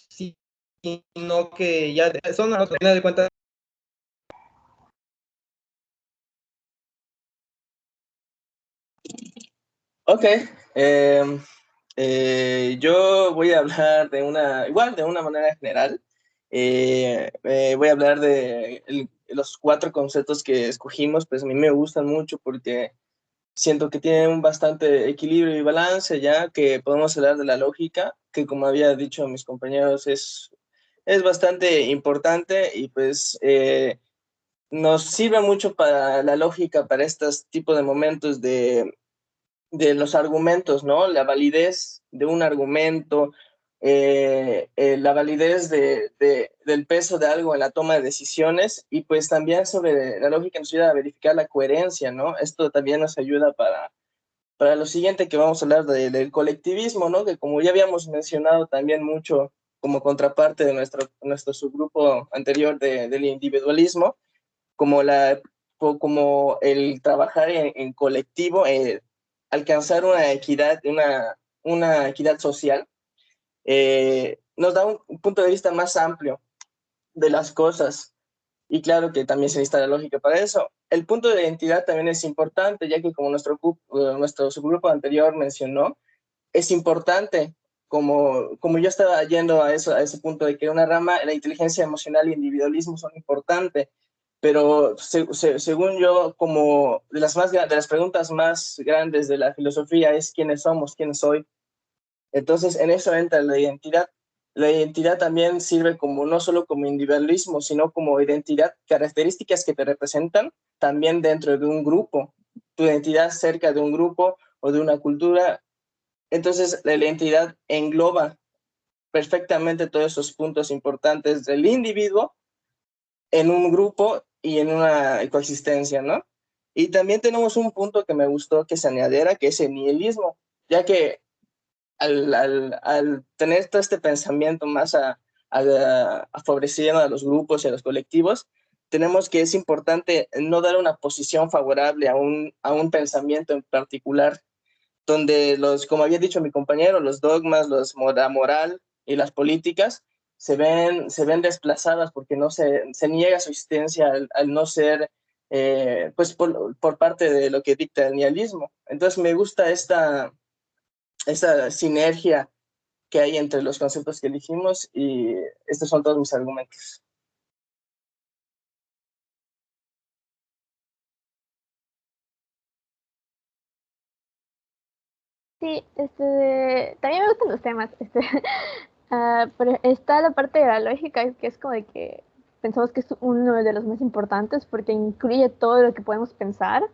Speaker 8: sino que ya son a final de cuentas.
Speaker 9: Ok, yo voy a hablar igual de una manera general. Voy a hablar de los 4 conceptos que escogimos, pues a mí me gustan mucho porque siento que tienen un bastante equilibrio y balance, ya que podemos hablar de la lógica, que como había dicho mis compañeros, es bastante importante y pues nos sirve mucho para la lógica, para estos tipos de momentos de los argumentos, ¿no? La validez de un argumento, la validez del peso de algo en la toma de decisiones y pues también sobre la lógica nos ayuda a verificar la coherencia, ¿no? Esto también nos ayuda para lo siguiente que vamos a hablar del colectivismo, ¿no? Que como ya habíamos mencionado también mucho como contraparte de nuestro subgrupo anterior del individualismo, como, como el trabajar en colectivo, alcanzar una equidad social, nos da un punto de vista más amplio de las cosas. Y claro que también se necesita la lógica para eso. El punto de identidad también es importante, ya que como nuestro subgrupo anterior mencionó, es importante, como yo estaba yendo a ese punto de que una rama, la inteligencia emocional y individualismo son importantes, pero según yo, como de las preguntas más grandes de la filosofía es quiénes somos, quién soy. Entonces, en eso entra la identidad. La identidad también sirve como no solo como individualismo, sino como identidad, características que te representan también dentro de un grupo. Tu identidad cerca de un grupo o de una cultura. Entonces, la identidad engloba perfectamente todos esos puntos importantes del individuo en un grupo y en una coexistencia, ¿no? Y también tenemos un punto que me gustó que se añadiera, que es el nihilismo, ya que al tener todo este pensamiento más favoreciendo a los grupos y a los colectivos, tenemos que es importante no dar una posición favorable a un pensamiento en particular, donde como había dicho mi compañero, los dogmas, la moral y las políticas se ven desplazadas porque no se niega su existencia al no ser, pues por parte de lo que dicta el nihilismo. Entonces me gusta esta sinergia que hay entre los conceptos que elegimos y estos son todos mis argumentos.
Speaker 10: Sí, también me gustan los temas, pero está la parte de la lógica, que es como de que pensamos que es uno de los más importantes porque incluye todo lo que podemos pensar.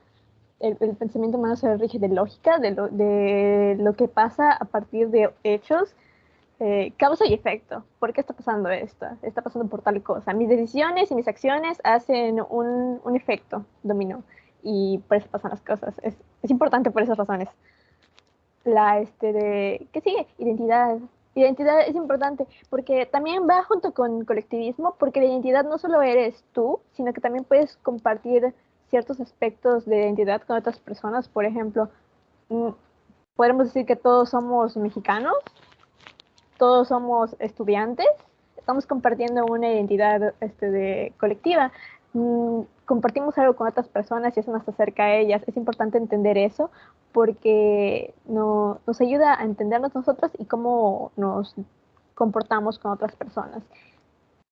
Speaker 10: El pensamiento humano se rige de lógica, de lo que pasa a partir de hechos, causa y efecto. ¿Por qué está pasando esto? Está pasando por tal cosa. Mis decisiones y mis acciones hacen un efecto dominó y por eso pasan las cosas. Es importante por esas razones. ¿Qué sigue? Identidad. Identidad es importante porque también va junto con colectivismo, porque la identidad no solo eres tú, sino que también puedes compartir ciertos aspectos de identidad con otras personas. Por ejemplo, podemos decir que todos somos mexicanos, todos somos estudiantes, estamos compartiendo una identidad colectiva. Compartimos algo con otras personas y eso nos acerca a ellas. Es importante entender eso porque nos ayuda a entendernos nosotros y cómo nos comportamos con otras personas.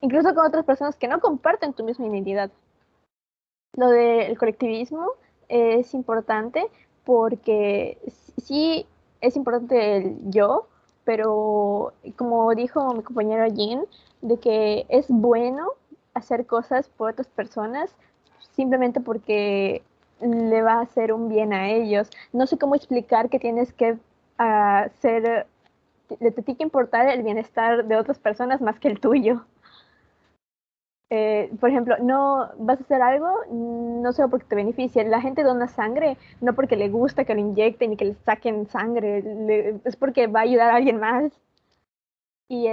Speaker 10: Incluso con otras personas que no comparten tu misma identidad. Lo del colectivismo es importante porque sí es importante el yo, pero como dijo mi compañero Jean, de que es bueno hacer cosas por otras personas simplemente porque le va a hacer un bien a ellos. No sé cómo explicar que tienes que hacer, te tiene que importar el bienestar de otras personas más que el tuyo. Por ejemplo, no vas a hacer algo, no solo porque te beneficia. La gente dona sangre, no porque le gusta que lo inyecten y que le saquen sangre, es porque va a ayudar a alguien más. Y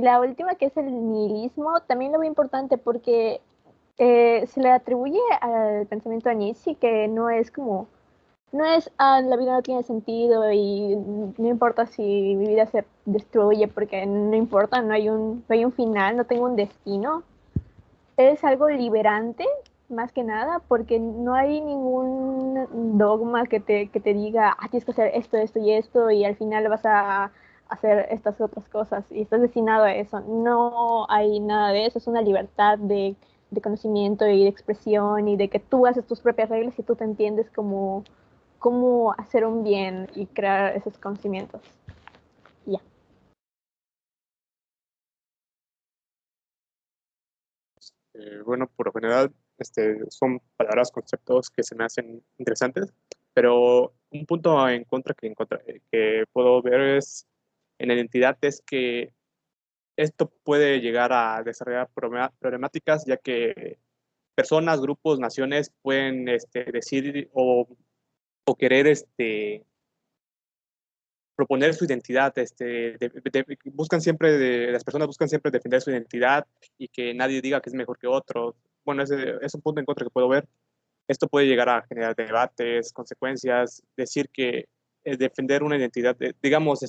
Speaker 10: la última, que es el nihilismo, también lo veo importante porque se le atribuye al pensamiento de Nietzsche que no es como, no es, la vida no tiene sentido y no importa si mi vida se destruye porque no importa, no hay un final, no tengo un destino. Es algo liberante, más que nada, porque no hay ningún dogma que te diga, tienes que hacer esto, esto y esto, y al final vas a hacer estas otras cosas, y estás destinado a eso. No hay nada de eso, es una libertad de conocimiento y de expresión, y de que tú haces tus propias reglas y tú te entiendes cómo hacer un bien y crear esos conocimientos. Ya.
Speaker 4: Bueno, por lo general, son palabras, conceptos que se me hacen interesantes, pero un punto en contra que puedo ver es en la identidad es que esto puede llegar a desarrollar problemáticas, ya que personas, grupos, naciones pueden decir o querer proponer su identidad, buscan siempre, las personas buscan siempre defender su identidad y que nadie diga que es mejor que otro. Bueno, ese es un punto en contra que puedo ver. Esto puede llegar a generar debates, consecuencias, decir que defender una identidad, digamos,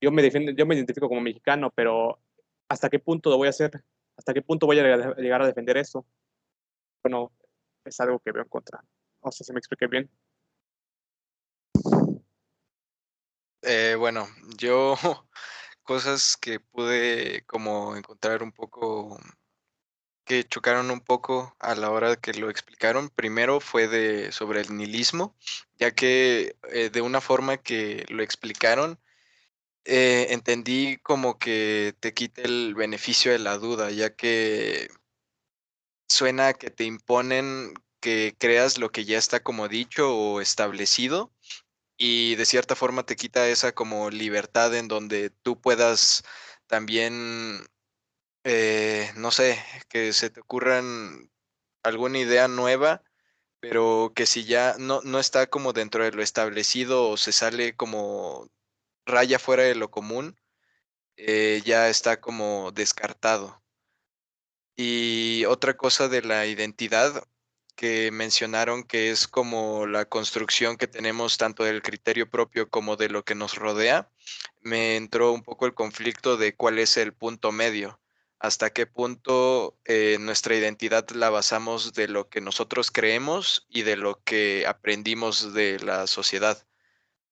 Speaker 4: yo me identifico como mexicano, pero ¿hasta qué punto lo voy a hacer? ¿Hasta qué punto voy a llegar a defender eso? Bueno, es algo que veo en contra. No sé si me expliqué bien.
Speaker 1: Bueno, yo cosas que pude como encontrar un poco, que chocaron un poco a la hora que lo explicaron. Primero fue sobre el nihilismo, ya que de una forma que lo explicaron, entendí como que te quita el beneficio de la duda, ya que suena a que te imponen que creas lo que ya está como dicho o establecido, y de cierta forma te quita esa como libertad en donde tú puedas también, no sé, que se te ocurran alguna idea nueva, pero que si ya no está como dentro de lo establecido o se sale como raya fuera de lo común, ya está como descartado. Y otra cosa de la identidad que mencionaron, que es como la construcción que tenemos tanto del criterio propio como de lo que nos rodea, me entró un poco el conflicto de cuál es el punto medio, hasta qué punto nuestra identidad la basamos de lo que nosotros creemos y de lo que aprendimos de la sociedad,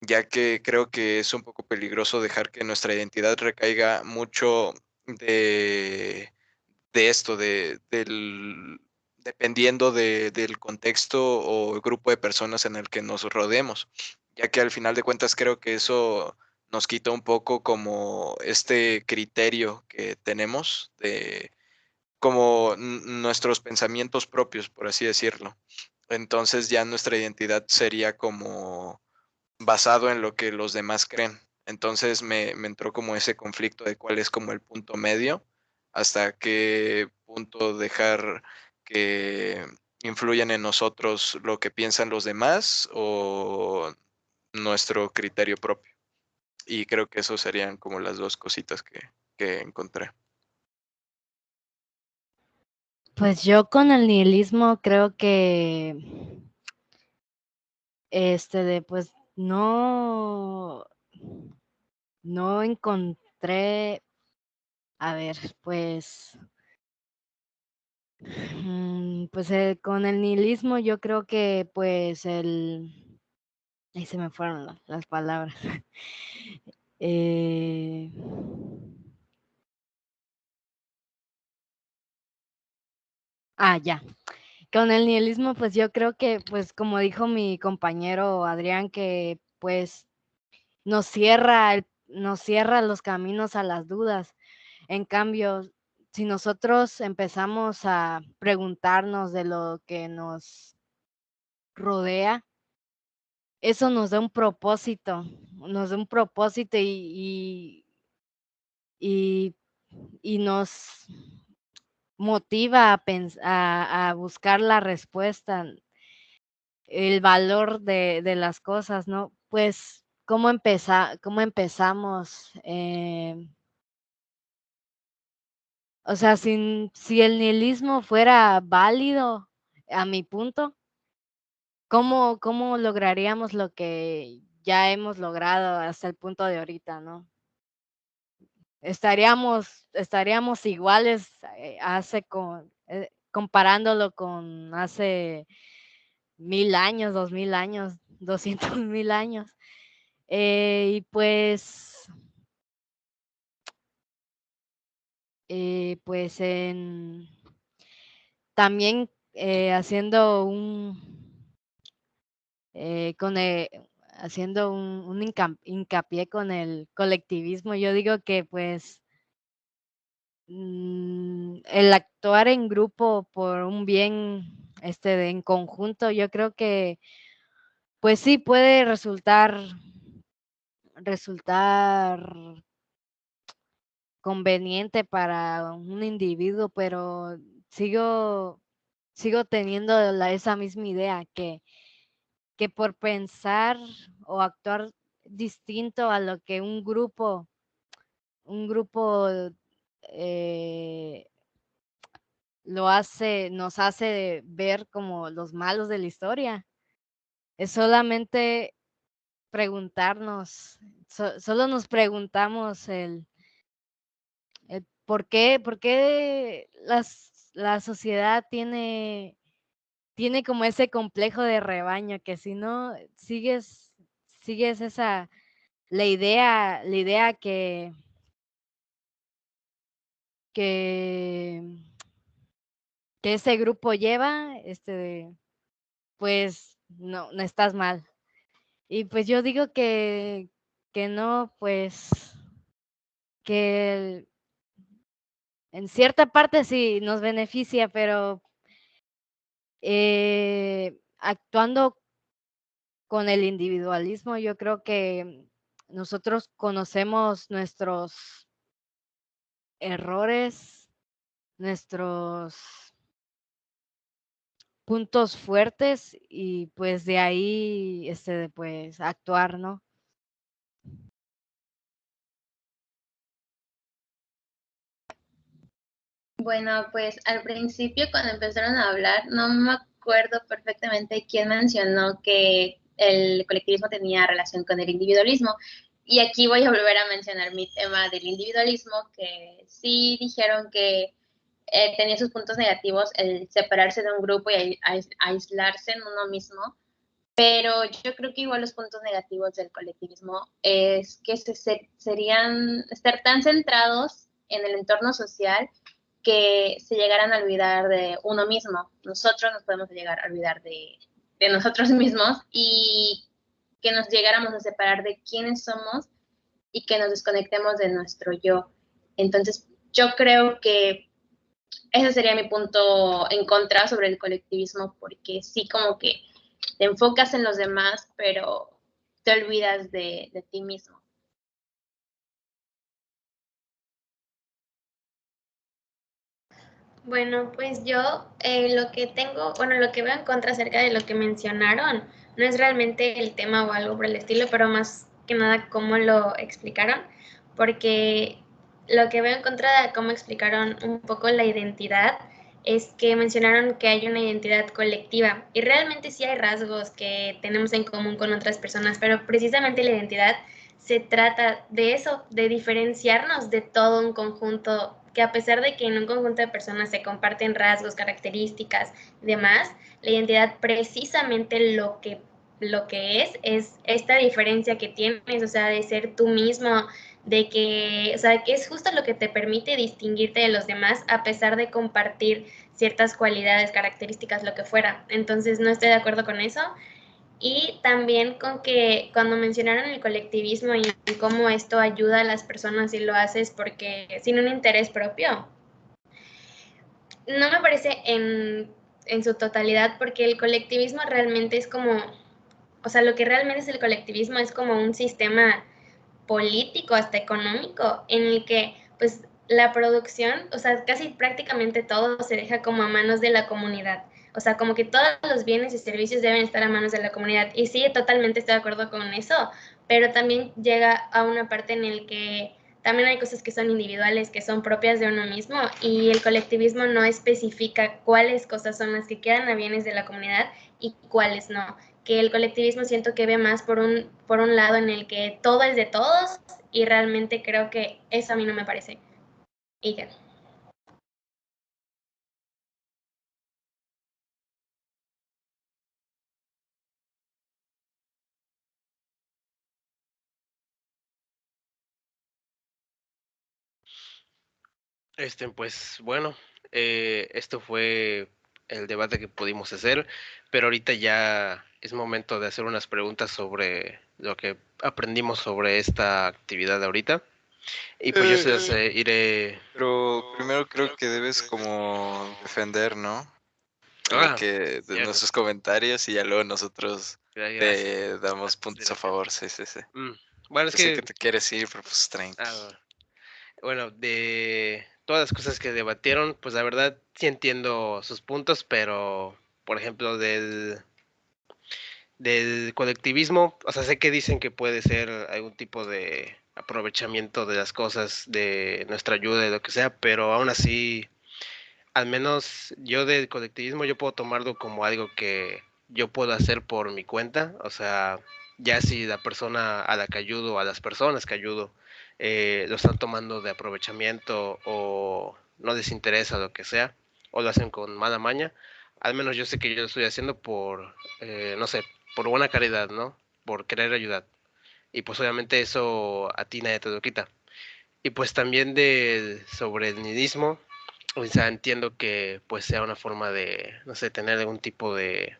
Speaker 1: ya que creo que es un poco peligroso dejar que nuestra identidad recaiga mucho de esto, dependiendo del contexto o el grupo de personas en el que nos rodeemos, ya que al final de cuentas creo que eso nos quita un poco como este criterio que tenemos de como nuestros pensamientos propios, por así decirlo. Entonces ya nuestra identidad sería como basado en lo que los demás creen. Entonces me entró como ese conflicto de cuál es como el punto medio, hasta qué punto dejar que influyan en nosotros lo que piensan los demás o nuestro criterio propio. Y creo que eso serían como las dos cositas que encontré.
Speaker 5: Pues yo con el nihilismo creo que pues no encontré, a ver, pues pues con el nihilismo yo creo que pues ahí se me fueron las palabras. Ya. Con el nihilismo, pues yo creo que, pues como dijo mi compañero Adrián, que pues nos cierra los caminos a las dudas. En cambio, si nosotros empezamos a preguntarnos de lo que nos rodea, eso nos da un propósito, y nos motiva a buscar la respuesta, el valor de las cosas, ¿no? Pues, ¿cómo empezamos? O sea, si el nihilismo fuera válido, a mi punto, ¿cómo lograríamos lo que ya hemos logrado hasta el punto de ahorita, no? Estaríamos iguales, comparándolo con hace 1000 años, 2000 años, 200,000 años. Y pues también haciendo un hincapié con el colectivismo, yo digo que pues el actuar en grupo por un bien en conjunto, yo creo que pues sí puede resultar conveniente para un individuo, pero sigo teniendo esa misma idea que por pensar o actuar distinto a lo que un grupo eh, nos hace ver como los malos de la historia. Es solamente preguntarnos, solo nos preguntamos el por qué la sociedad tiene como ese complejo de rebaño, que si no sigues la idea que ese grupo lleva, pues no estás mal. Y pues yo digo que no, pues que en cierta parte sí nos beneficia, pero actuando con el individualismo, yo creo que nosotros conocemos nuestros errores, nuestros puntos fuertes, y pues de ahí pues actuar, ¿no?
Speaker 6: Bueno, pues al principio cuando empezaron a hablar, no me acuerdo perfectamente quién mencionó que el colectivismo tenía relación con el individualismo. Y aquí voy a volver a mencionar mi tema del individualismo, que sí dijeron que tenía sus puntos negativos el separarse de un grupo y aislarse en uno mismo. Pero yo creo que igual los puntos negativos del colectivismo es que serían estar tan centrados en el entorno social que se llegaran a olvidar de uno mismo. Nosotros nos podemos llegar a olvidar de nosotros mismos, y que nos llegáramos a separar de quiénes somos y que nos desconectemos de nuestro yo. Entonces, yo creo que ese sería mi punto en contra sobre el colectivismo, porque sí como que te enfocas en los demás, pero te olvidas de ti mismo.
Speaker 3: Bueno, pues yo lo que tengo, bueno, lo que veo en contra acerca de lo que mencionaron, no es realmente el tema o algo por el estilo, pero más que nada cómo lo explicaron, porque lo que veo en contra de cómo explicaron un poco la identidad es que mencionaron que hay una identidad colectiva y realmente sí hay rasgos que tenemos en común con otras personas, pero precisamente la identidad se trata de eso, de diferenciarnos de todo un conjunto que a pesar de que en un conjunto de personas se comparten rasgos, características y demás, la identidad precisamente lo que es esta diferencia que tienes, o sea, de ser tú mismo, de que, o sea, que es justo lo que te permite distinguirte de los demás a pesar de compartir ciertas cualidades, características, lo que fuera. Entonces, no estoy de acuerdo con eso. Y también con que cuando mencionaron el colectivismo y cómo esto ayuda a las personas si lo haces porque sin un interés propio, no me parece en su totalidad porque el colectivismo realmente es como, o sea, lo que realmente es el colectivismo es como un sistema político, hasta económico, en el que pues la producción, o sea, casi prácticamente todo se deja como a manos de la comunidad. O sea, como que todos los bienes y servicios deben estar a manos de la comunidad. Y sí, totalmente estoy de acuerdo con eso, pero también llega a una parte en el que también hay cosas que son individuales, que son propias de uno mismo, y el colectivismo no especifica cuáles cosas son las que quedan a bienes de la comunidad y cuáles no. Que el colectivismo siento que ve más por un lado en el que todo es de todos y realmente creo que eso a mí no me parece. Y ya.
Speaker 2: Pues bueno, esto fue el debate que pudimos hacer, pero ahorita ya es momento de hacer unas preguntas sobre lo que aprendimos sobre esta actividad de ahorita. Y pues yo se las iré...
Speaker 1: Pero primero creo que debes como defender, ¿no? De lo que, de
Speaker 2: cierto.
Speaker 1: nuestros comentarios y ya luego nosotros
Speaker 2: Gracias.
Speaker 1: te damos puntos a favor, sí.
Speaker 2: Bueno,
Speaker 1: Yo sé que te quieres ir, pero pues tranqui.
Speaker 2: Bueno, de todas las cosas que debatieron, pues la verdad sí entiendo sus puntos, pero por ejemplo del colectivismo, o sea, sé que dicen que puede ser algún tipo de aprovechamiento de las cosas, de nuestra ayuda y lo que sea, pero aún así, al menos yo del colectivismo yo puedo tomarlo como algo que yo puedo hacer por mi cuenta, o sea, ya si la persona a la que ayudo, a las personas que ayudo, lo están tomando de aprovechamiento o no les interesa lo que sea, o lo hacen con mala maña, al menos yo sé que yo lo estoy haciendo por, no sé, por buena caridad, ¿no? Por querer ayudar. Y pues obviamente eso a ti nadie te lo quita. Y pues también sobre el nidismo, o sea, entiendo que pues sea una forma de, no sé, tener algún tipo de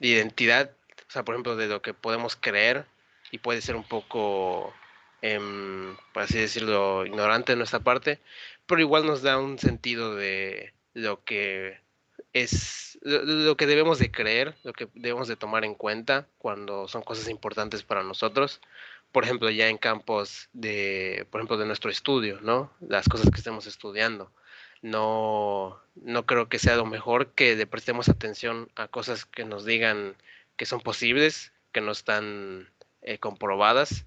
Speaker 2: identidad, o sea, por ejemplo, de lo que podemos creer y puede ser un poco, por así decirlo, ignorante de nuestra parte, pero igual nos da un sentido de lo que es, lo que debemos de creer, lo que debemos de tomar en cuenta cuando son cosas importantes para nosotros. Por ejemplo, ya en campos de, por ejemplo, de nuestro estudio, ¿no? Las cosas que estemos estudiando. No creo que sea lo mejor que le prestemos atención a cosas que nos digan que son posibles, que no están comprobadas,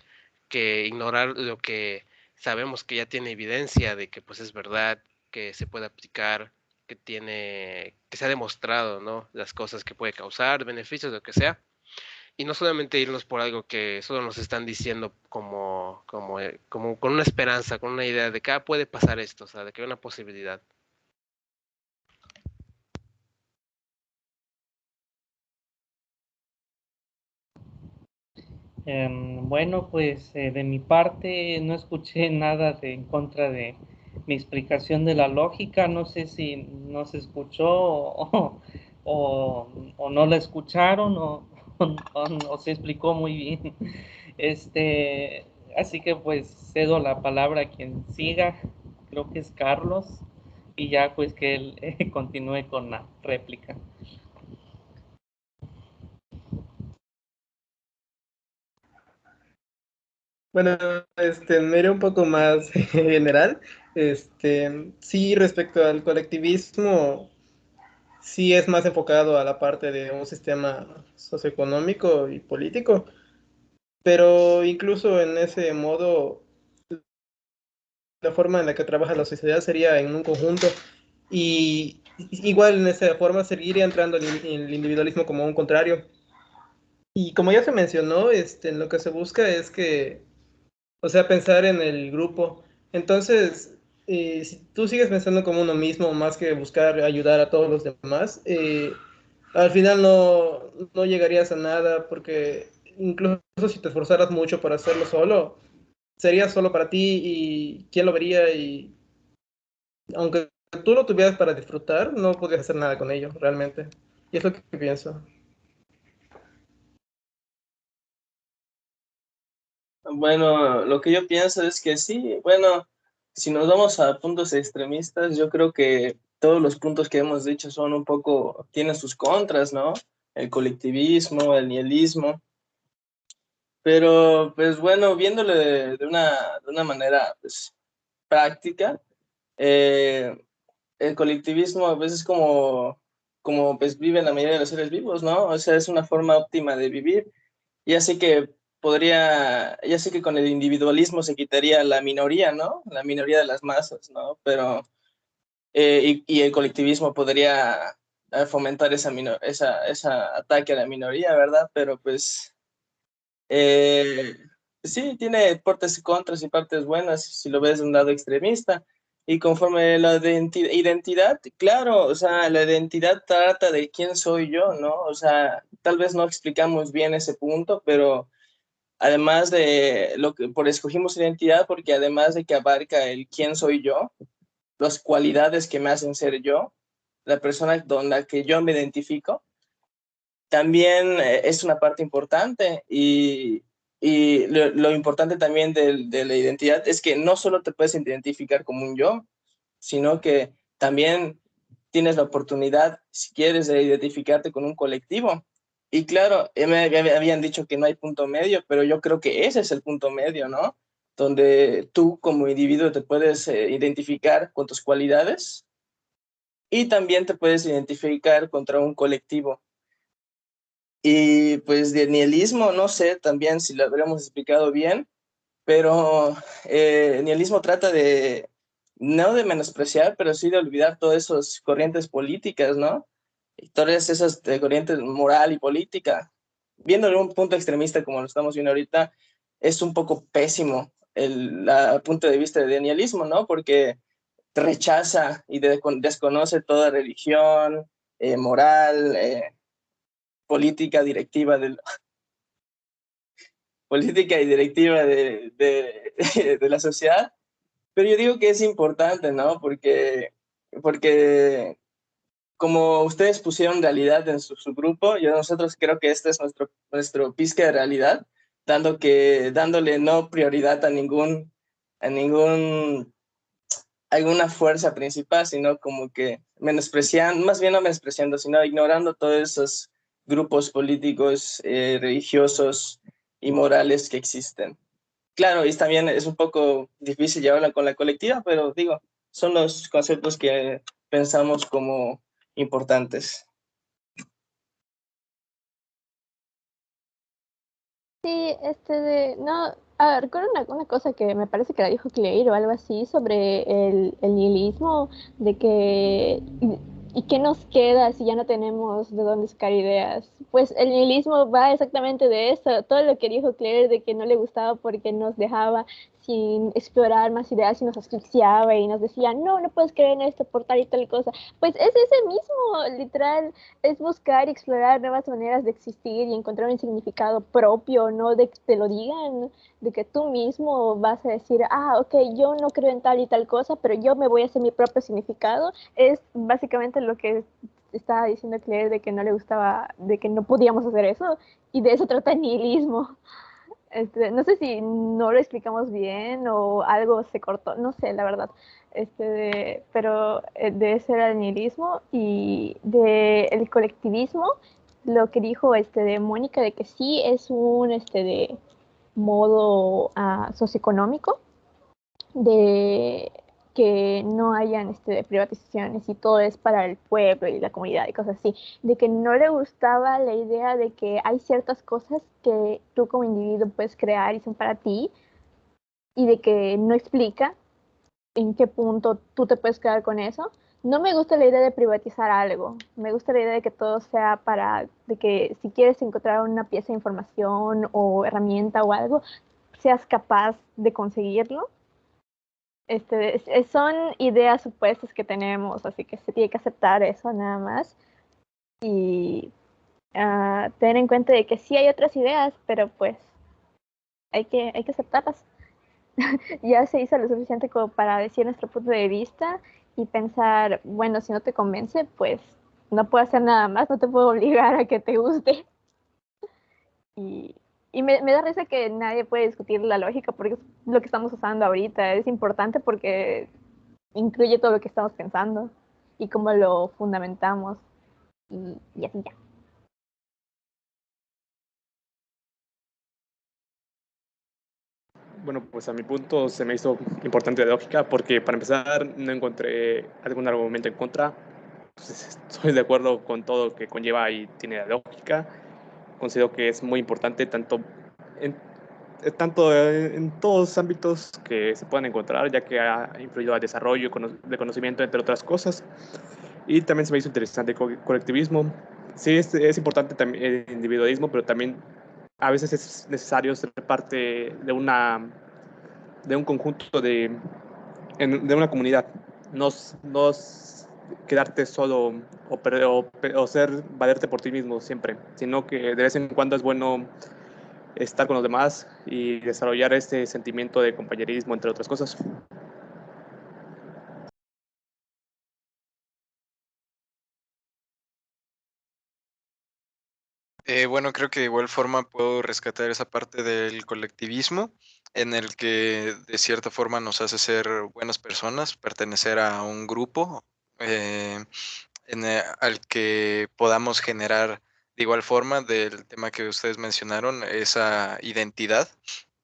Speaker 2: que ignorar lo que sabemos que ya tiene evidencia de que pues es verdad, que se puede aplicar, que se ha demostrado, ¿no? Las cosas que puede causar, beneficios, lo que sea. Y no solamente irnos por algo que solo nos están diciendo como con una esperanza, con una idea de que puede pasar esto, o sea, de que hay una posibilidad.
Speaker 7: Bueno, pues de mi parte no escuché nada en contra de mi explicación de la lógica. No sé si no se escuchó o no la escucharon o se explicó muy bien. Así que pues cedo la palabra a quien siga. creo que es Carlos, y ya pues que él continúe con la réplica.
Speaker 8: Bueno, me iré un poco más general. Sí, respecto al colectivismo, sí es más enfocado a la parte de un sistema socioeconómico y político, pero incluso en ese modo, la forma en la que trabaja la sociedad sería en un conjunto y igual en esa forma seguiría entrando el individualismo como un contrario. Y como ya se mencionó, lo que se busca es que, o sea, pensar en el grupo. Entonces, si tú sigues pensando como uno mismo más que buscar ayudar a todos los demás, al final no llegarías a nada porque incluso si te esforzaras mucho para hacerlo solo, sería solo para ti y quién lo vería y aunque tú lo tuvieras para disfrutar, no podrías hacer nada con ello realmente. Y es lo que pienso.
Speaker 9: Bueno, lo que yo pienso es que sí, bueno, si nos vamos a puntos extremistas, yo creo que todos los puntos que hemos dicho son un poco, tienen sus contras, ¿no? El colectivismo, el nihilismo, pero pues bueno, viéndole de una manera pues, práctica, eh, el colectivismo a veces como pues viven la mayoría de los seres vivos, ¿no? O sea, es una forma óptima de vivir. Ya sé que con el individualismo se quitaría la minoría, ¿no? La minoría de las masas, ¿no? Pero, y el colectivismo podría fomentar esa ataque a la minoría, ¿verdad? Pero pues, eh, sí, tiene partes contras y partes buenas, si lo ves de un lado extremista. Y conforme la identidad, claro, o sea, la identidad trata de quién soy yo, ¿no? O sea, tal vez no explicamos bien ese punto, pero además de lo que, por escogimos identidad, porque además de que abarca el quién soy yo, las cualidades que me hacen ser yo, la persona con la que yo me identifico, también es una parte importante y lo importante también de la identidad es que no solo te puedes identificar como un yo, sino que también tienes la oportunidad, si quieres, de identificarte con un colectivo. Y claro, me habían dicho que no hay punto medio, pero yo creo que ese es el punto medio, ¿no? Donde tú como individuo te puedes identificar con tus cualidades y también te puedes identificar contra un colectivo. Y pues de nihilismo, no sé también si lo habremos explicado bien, pero el nihilismo trata de, no de menospreciar, pero sí de olvidar todas esas corrientes políticas, ¿no? Y todas esas corrientes moral y política. Viéndolo en un punto extremista como lo estamos viendo ahorita, es un poco pésimo el punto de vista del nihilismo, ¿no? Porque rechaza y desconoce toda religión, moral, política directiva del, política y directiva de la sociedad. Pero yo digo que es importante, ¿no? Porque como ustedes pusieron realidad en su grupo, nosotros creo que este es nuestro pizca de realidad, dándole no prioridad a alguna fuerza principal, sino como que menospreciando, más bien no menospreciando, sino ignorando todos esos grupos políticos, religiosos y morales que existen. Claro, y también es un poco difícil llevarla con la colectiva, pero digo, son los conceptos que pensamos como importantes.
Speaker 10: Sí, no, recuerdo una cosa que me parece que la dijo Claire o algo así sobre el nihilismo, de que, y qué nos queda si ya no tenemos de dónde sacar ideas. Pues el nihilismo va exactamente de eso, todo lo que dijo Claire de que no le gustaba porque nos dejaba sin explorar más ideas y nos asfixiaba y nos decía, no puedes creer en esto por tal y tal cosa. Pues es ese mismo, literal, es buscar y explorar nuevas maneras de existir y encontrar un significado propio, no de que te lo digan, de que tú mismo vas a decir, ok, yo no creo en tal y tal cosa, pero yo me voy a hacer mi propio significado. Es básicamente lo que estaba diciendo Claire de que no le gustaba, de que no podíamos hacer eso, y de eso trata el nihilismo. No sé si no lo explicamos bien o algo se cortó, no sé, la verdad. Pero de ese era el nihilismo y de el colectivismo, lo que dijo de Mónica de que sí es un de modo socioeconómico de que no hayan privatizaciones y todo es para el pueblo y la comunidad y cosas así, de que no le gustaba la idea de que hay ciertas cosas que tú como individuo puedes crear y son para ti y de que no explica en qué punto tú te puedes quedar con eso. No me gusta la idea de privatizar algo, me gusta la idea de que todo sea de que si quieres encontrar una pieza de información o herramienta o algo, seas capaz de conseguirlo. Son ideas supuestas que tenemos, así que se tiene que aceptar eso nada más y tener en cuenta de que sí hay otras ideas, pero pues hay que aceptarlas. Ya se hizo lo suficiente como para decir nuestro punto de vista y pensar, bueno, si no te convence, pues no puedo hacer nada más, no te puedo obligar a que te guste. Y, me da risa que nadie puede discutir la lógica porque es lo que estamos usando ahorita. Es importante porque incluye todo lo que estamos pensando y cómo lo fundamentamos y así ya.
Speaker 4: Bueno, pues a mi punto se me hizo importante la lógica porque para empezar no encontré algún argumento en contra. Pues, estoy de acuerdo con todo lo que conlleva y tiene la lógica. Considero que es muy importante en, tanto en todos los ámbitos que se puedan encontrar, ya que ha influido al desarrollo de conocimiento, entre otras cosas. Y también se me hizo interesante el colectivismo. Sí, es importante también el individualismo, pero también a veces es necesario ser parte de un conjunto de una comunidad. No, no quedarte solo o ser valerte por ti mismo siempre, sino que de vez en cuando es bueno estar con los demás y desarrollar este sentimiento de compañerismo, entre otras cosas.
Speaker 1: Bueno, creo que de igual forma puedo rescatar esa parte del colectivismo en el que de cierta forma nos hace ser buenas personas, pertenecer a un grupo al que podamos generar de igual forma del tema que ustedes mencionaron, esa identidad.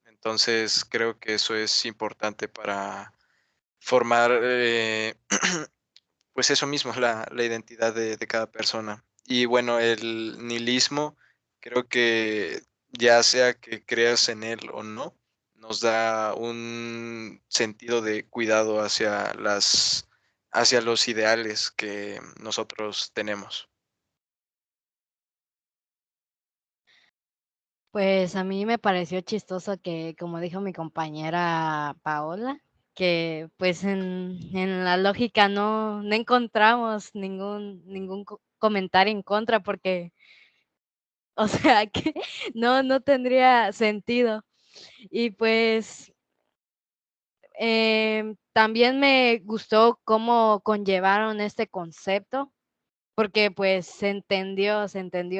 Speaker 1: Entonces creo que eso es importante para formar pues eso mismo, la identidad de cada persona. Y bueno, el nihilismo, creo que ya sea que creas en él o no, nos da un sentido de cuidado hacia los ideales que nosotros tenemos.
Speaker 5: Pues a mí me pareció chistoso que, como dijo mi compañera Paola, que pues en la lógica no encontramos ningún comentario en contra porque, o sea, que no tendría sentido. Y pues también me gustó cómo conllevaron este concepto, porque pues se entendió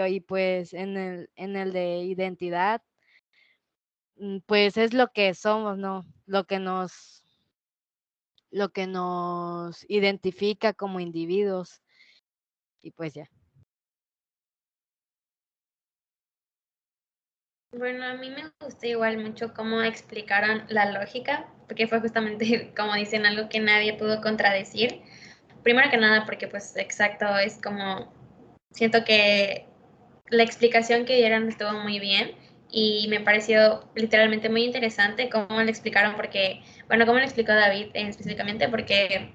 Speaker 5: y pues en el de identidad, pues es lo que somos, ¿no? Lo que nos identifica como individuos y pues ya.
Speaker 3: Bueno, a mí me gustó igual mucho cómo explicaron la lógica, porque fue justamente, como dicen, algo que nadie pudo contradecir. Primero que nada, porque pues exacto, es como, siento que la explicación que dieron estuvo muy bien y me pareció literalmente muy interesante cómo lo explicaron, porque, bueno, cómo lo explicó David específicamente, porque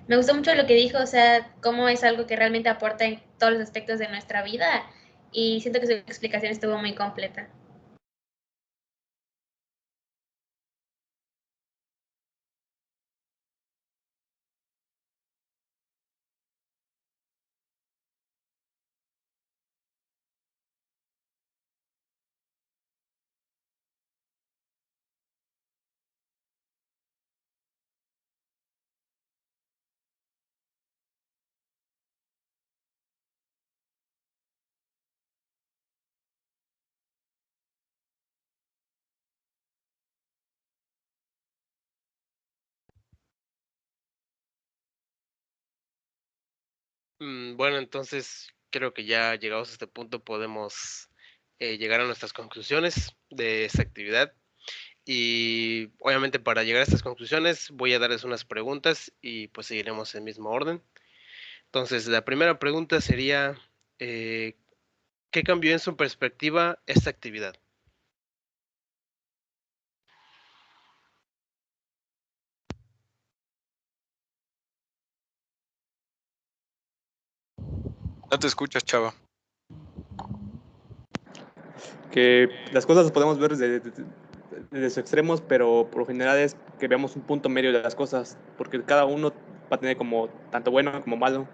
Speaker 3: me gustó mucho lo que dijo, o sea, cómo es algo que realmente aporta en todos los aspectos de nuestra vida y siento que su explicación estuvo muy completa.
Speaker 2: Bueno, entonces creo que ya llegados a este punto podemos llegar a nuestras conclusiones de esta actividad. Y obviamente para llegar a estas conclusiones voy a darles unas preguntas y pues seguiremos en el mismo orden. Entonces, la primera pregunta sería, ¿qué cambió en su perspectiva esta actividad?
Speaker 1: No te escuchas, chava.
Speaker 4: Que las cosas las podemos ver desde sus extremos, pero por lo general es que veamos un punto medio de las cosas, porque cada uno va a tener como tanto bueno como malo.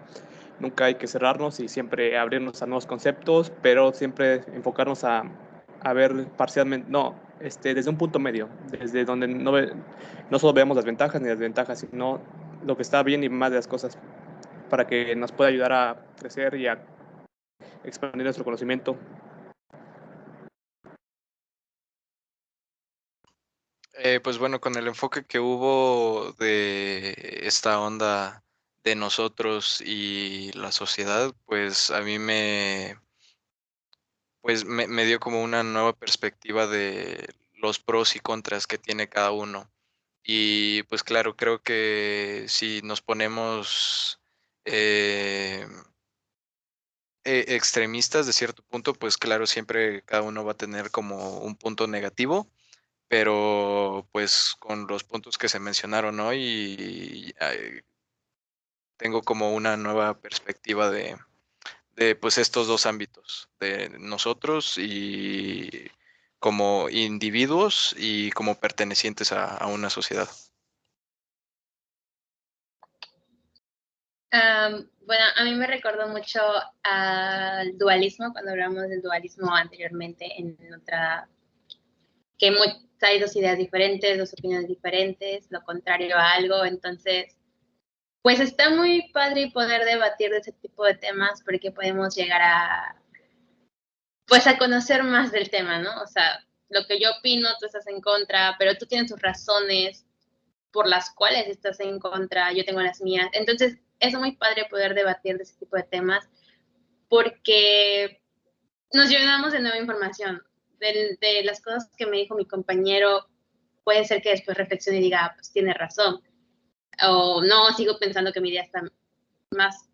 Speaker 4: Nunca hay que cerrarnos y siempre abrirnos a nuevos conceptos, pero siempre enfocarnos a ver parcialmente, no, desde un punto medio, desde donde no solo veamos las ventajas ni las desventajas, sino lo que está bien y más de las cosas, para que nos pueda ayudar a crecer y a expandir nuestro conocimiento.
Speaker 1: Pues bueno, con el enfoque que hubo de esta onda de nosotros y la sociedad, pues a mí me dio como una nueva perspectiva de los pros y contras que tiene cada uno. Y pues claro, creo que si nos ponemos eh, extremistas de cierto punto, pues claro, siempre cada uno va a tener como un punto negativo, pero pues con los puntos que se mencionaron hoy, tengo como una nueva perspectiva de pues estos dos ámbitos, de nosotros y como individuos y como pertenecientes a una sociedad.
Speaker 6: Bueno, a mí me recordó mucho al dualismo, cuando hablamos del dualismo anteriormente en otra, que hay dos ideas diferentes, dos opiniones diferentes, lo contrario a algo, entonces, pues está muy padre poder debatir de ese tipo de temas porque podemos llegar pues a conocer más del tema, ¿no? O sea, lo que yo opino, tú estás en contra, pero tú tienes tus razones por las cuales estás en contra, yo tengo las mías. Entonces, es muy padre poder debatir de ese tipo de temas porque nos llenamos de nueva información. De las cosas que me dijo mi compañero, puede ser que después reflexione y diga, pues tiene razón. O no, sigo pensando que mi idea está más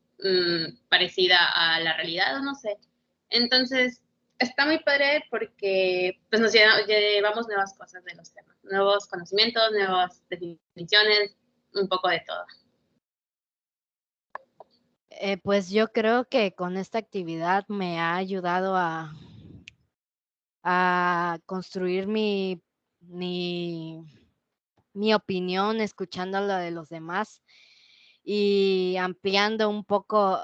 Speaker 6: parecida a la realidad, o no sé. Entonces, está muy padre porque pues nos llevamos nuevas cosas de los temas, nuevos conocimientos, nuevas definiciones, un poco de todo.
Speaker 5: Pues yo creo que con esta actividad me ha ayudado a construir mi opinión, escuchando la de los demás y ampliando un poco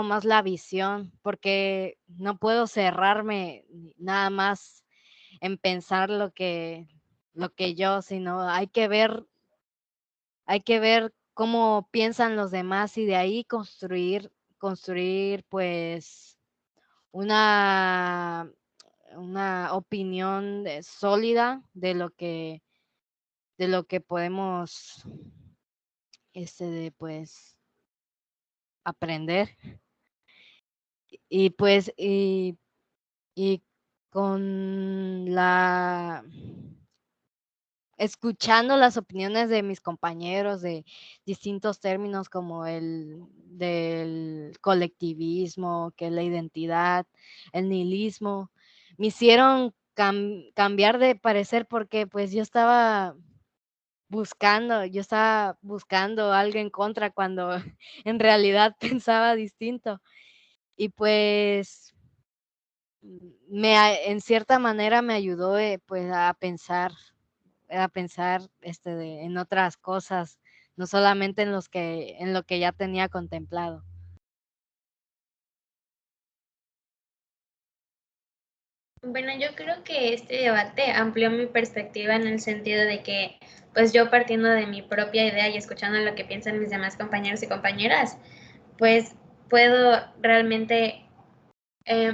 Speaker 5: más la visión, porque no puedo cerrarme nada más en pensar lo que yo, sino hay que ver cómo piensan los demás y de ahí construir pues una opinión sólida de lo que podemos pues aprender. Y pues y con escuchando las opiniones de mis compañeros de distintos términos como el del colectivismo, que es la identidad, el nihilismo, me hicieron cambiar de parecer porque pues yo estaba buscando algo en contra cuando en realidad pensaba distinto. Y pues en cierta manera me ayudó pues a pensar en otras cosas, no solamente en lo que ya tenía contemplado.
Speaker 3: Bueno, yo creo que este debate amplió mi perspectiva en el sentido de que, pues yo partiendo de mi propia idea y escuchando lo que piensan mis demás compañeros y compañeras, pues puedo realmente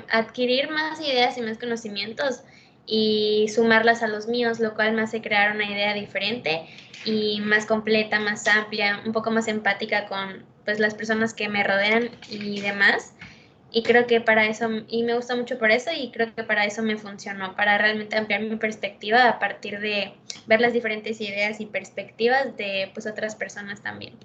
Speaker 3: adquirir más ideas y más conocimientos y sumarlas a los míos, lo cual me hace crear una idea diferente y más completa, más amplia, un poco más empática con pues las personas que me rodean y demás. Y creo que para eso, y me gusta mucho por eso, y creo que para eso me funcionó, para realmente ampliar mi perspectiva a partir de ver las diferentes ideas y perspectivas de pues otras personas también.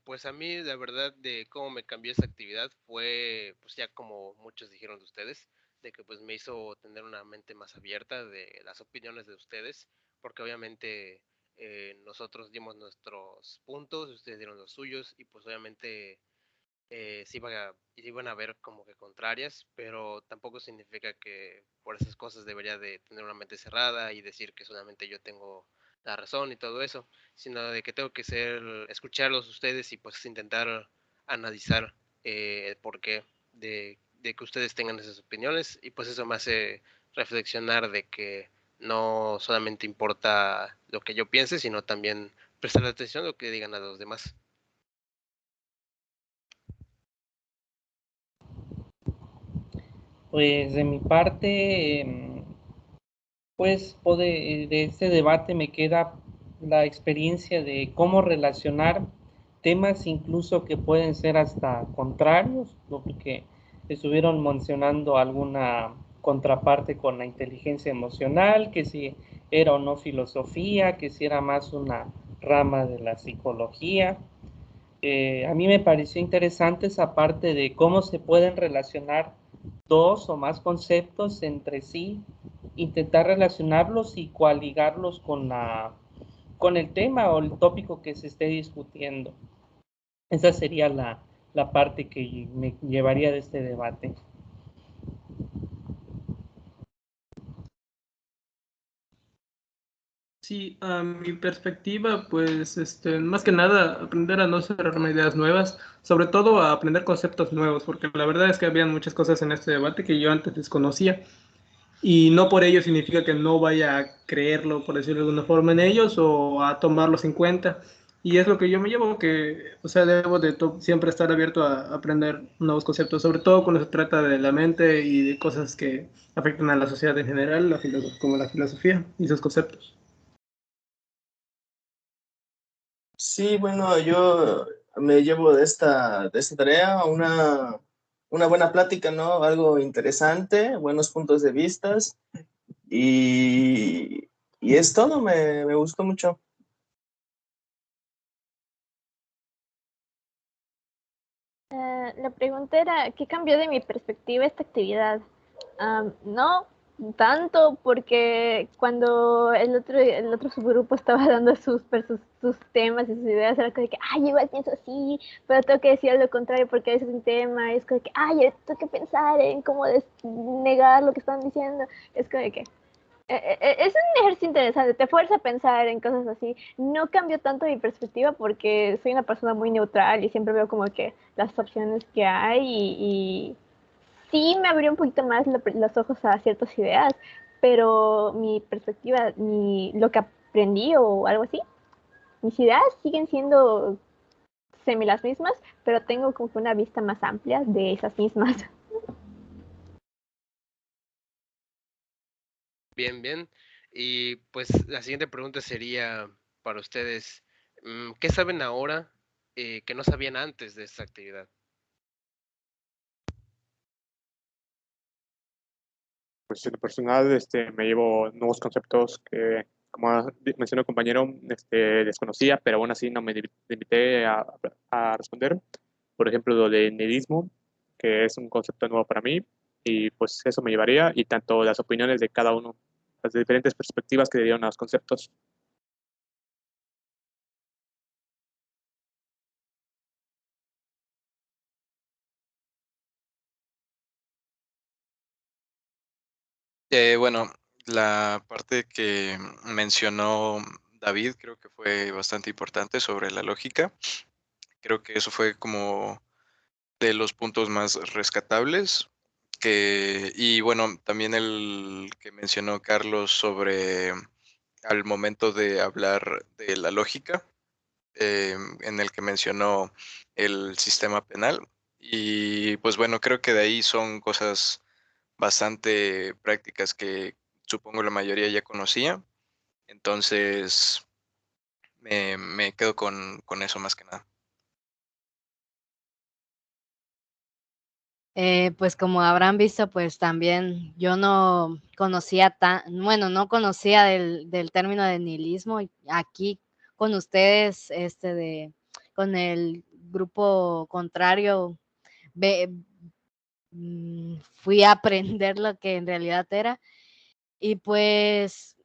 Speaker 2: Pues a mí la verdad de cómo me cambió esa actividad fue, pues ya como muchos dijeron de ustedes, de que pues me hizo tener una mente más abierta de las opiniones de ustedes, porque obviamente nosotros dimos nuestros puntos, ustedes dieron los suyos y pues obviamente iban a ver como que contrarias, pero tampoco significa que por esas cosas debería de tener una mente cerrada y decir que solamente yo tengo la razón y todo eso, sino de que tengo que escucharlos ustedes y pues intentar analizar el porqué de que ustedes tengan esas opiniones y pues eso me hace reflexionar de que no solamente importa lo que yo piense, sino también prestar atención a lo que digan a los demás.
Speaker 7: Pues de mi parte, pues de este debate me queda la experiencia de cómo relacionar temas incluso que pueden ser hasta contrarios, porque estuvieron mencionando alguna contraparte con la inteligencia emocional, que si era o no filosofía, que si era más una rama de la psicología. A mí me pareció interesante esa parte de cómo se pueden relacionar dos o más conceptos entre sí, intentar relacionarlos y coaligarlos con el tema o el tópico que se esté discutiendo. Esa sería la parte que me llevaría de este debate.
Speaker 8: Sí, a mi perspectiva, pues, más que nada, aprender a no cerrarme ideas nuevas, sobre todo a aprender conceptos nuevos, porque la verdad es que habían muchas cosas en este debate que yo antes desconocía, y no por ello significa que no vaya a creerlo, por decirlo de alguna forma, en ellos o a tomarlos en cuenta. Y es lo que yo me llevo, que, o sea, debo de siempre estar abierto a aprender nuevos conceptos, sobre todo cuando se trata de la mente y de cosas que afectan a la sociedad en general, como la filosofía y sus conceptos.
Speaker 9: Sí, bueno, yo me llevo de esta tarea una buena plática, ¿no? Algo interesante, buenos puntos de vista y, y es todo, me gustó mucho.
Speaker 10: La pregunta era, ¿qué cambió de mi perspectiva esta actividad? No tanto, porque cuando el otro subgrupo estaba dando sus temas y sus ideas, era como de que, ay, igual pienso así, pero tengo que decir lo contrario porque ese es un tema, es como de que, ay, tengo que pensar en cómo negar lo que están diciendo, es como de que, es un ejercicio interesante, te fuerza a pensar en cosas así. No cambió tanto mi perspectiva porque soy una persona muy neutral y siempre veo como que las opciones que hay y sí me abrió un poquito más los ojos a ciertas ideas, pero mi perspectiva, lo que aprendí o algo así, mis ideas siguen siendo semi las mismas, pero tengo como que una vista más amplia de esas mismas.
Speaker 2: Bien, bien. Y pues la siguiente pregunta sería para ustedes, ¿qué saben ahora que no sabían antes de esta actividad?
Speaker 4: Pues en lo personal, me llevo nuevos conceptos que, como mencionó el compañero, desconocía, pero aún así no me limité a responder. Por ejemplo, lo de nihilismo, que es un concepto nuevo para mí, y pues eso me llevaría, y tanto las opiniones de cada uno, las diferentes perspectivas que le dieron a los conceptos.
Speaker 1: Bueno, la parte que mencionó David creo que fue bastante importante sobre la lógica. Creo que eso fue como de los puntos más rescatables. Y bueno, también el que mencionó Carlos sobre al momento de hablar de la lógica, en el que mencionó el sistema penal. Y pues bueno, creo que de ahí son cosas bastante prácticas que supongo la mayoría ya conocía. Entonces, me quedo con eso más que nada.
Speaker 5: Pues como habrán visto, pues también yo no conocía bueno, no conocía del término de nihilismo. Aquí con ustedes, con el grupo contrario, fui a aprender lo que en realidad era. Y pues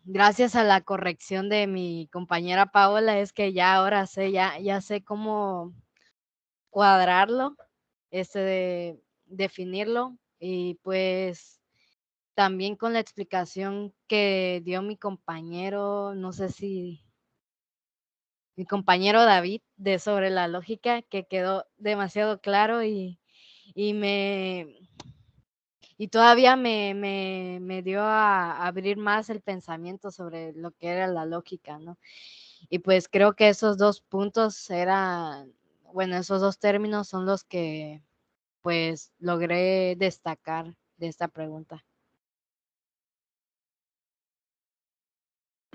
Speaker 5: gracias a la corrección de mi compañera Paola, es que ya ahora sé, ya sé cómo cuadrarlo, de definirlo. Y pues también con la explicación que dio mi compañero, no sé si mi compañero David, sobre la lógica, que quedó demasiado claro y todavía me dio a abrir más el pensamiento sobre lo que era la lógica, ¿no? Y pues creo que esos 2 puntos esos 2 términos son los que pues logré destacar de esta pregunta.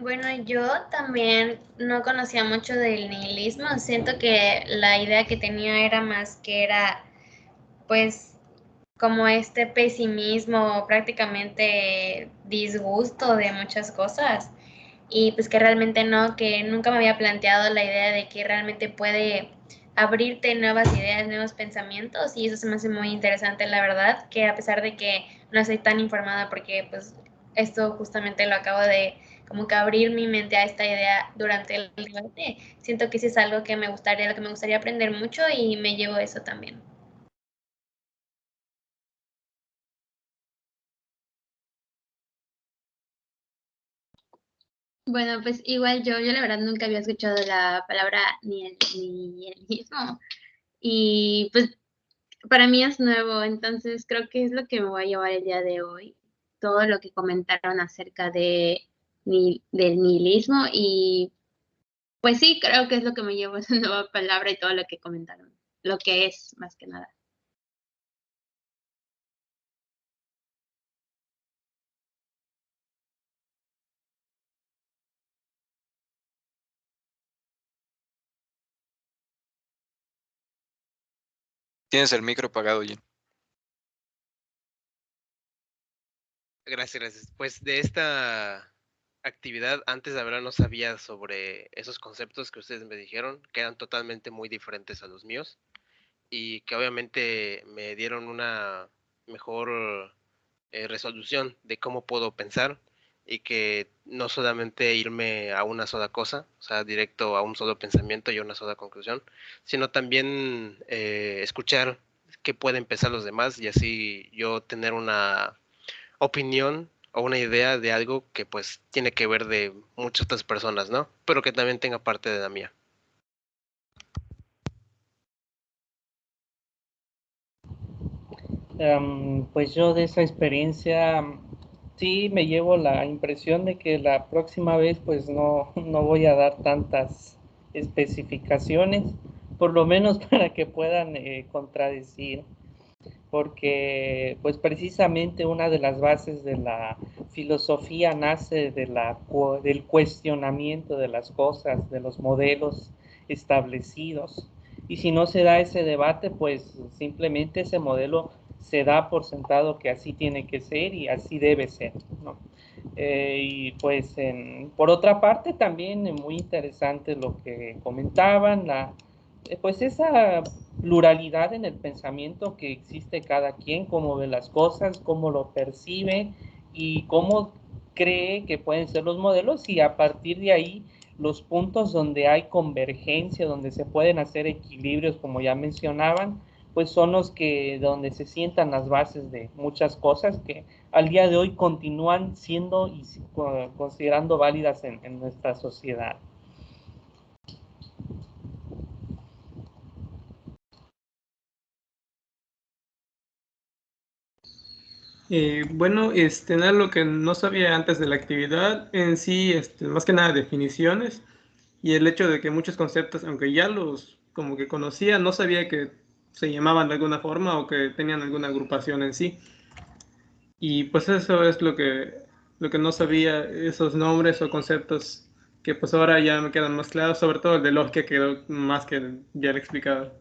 Speaker 3: Bueno, yo también no conocía mucho del nihilismo. Siento que la idea que tenía era más que era, pues, como este pesimismo, prácticamente disgusto de muchas cosas. Y pues que realmente no, que nunca me había planteado la idea de que realmente puede abrirte nuevas ideas, nuevos pensamientos, y eso se me hace muy interesante, la verdad, que a pesar de que no estoy tan informada, porque pues esto justamente lo acabo de como que abrir mi mente a esta idea durante el debate, siento que sí es algo que me gustaría, lo que me gustaría aprender mucho, y me llevo eso también.
Speaker 6: Bueno, pues igual yo la verdad nunca había escuchado la palabra nihilismo y pues para mí es nuevo, entonces creo que es lo que me voy a llevar el día de hoy, todo lo que comentaron acerca del nihilismo y pues sí, creo que es lo que me llevo esa nueva palabra y todo lo que comentaron, lo que es más que nada.
Speaker 1: Tienes el micro apagado, Jin.
Speaker 2: Gracias. Pues de esta actividad, antes de hablar no sabía sobre esos conceptos que ustedes me dijeron, que eran totalmente muy diferentes a los míos y que obviamente me dieron una mejor resolución de cómo puedo pensar y que no solamente irme a una sola cosa, o sea, directo a un solo pensamiento y a una sola conclusión, sino también escuchar qué pueden pensar los demás y así yo tener una opinión o una idea de algo que pues tiene que ver de muchas otras personas, ¿no? Pero que también tenga parte de la mía.
Speaker 7: Pues yo de esa experiencia sí me llevo la impresión de que la próxima vez pues no voy a dar tantas especificaciones, por lo menos para que puedan contradecir, porque pues precisamente una de las bases de la filosofía nace del cuestionamiento de las cosas, de los modelos establecidos. Y si no se da ese debate, pues simplemente ese modelo se da por sentado que así tiene que ser y así debe ser, ¿no? Y pues por otra parte también muy interesante lo que comentaban, pues esa pluralidad en el pensamiento que existe cada quien, cómo ve las cosas, cómo lo percibe y cómo cree que pueden ser los modelos, y a partir de ahí los puntos donde hay convergencia, donde se pueden hacer equilibrios, como ya mencionaban, pues son los que donde se sientan las bases de muchas cosas que al día de hoy continúan siendo y considerando válidas en nuestra sociedad.
Speaker 8: Bueno, nada, lo que no sabía antes de la actividad, en sí, más que nada definiciones y el hecho de que muchos conceptos, aunque ya los como que conocía, no sabía que se llamaban de alguna forma o que tenían alguna agrupación en sí. Y pues eso es lo que no sabía, esos nombres o conceptos que pues ahora ya me quedan más claros, sobre todo el de lógica quedó más que ya lo explicado.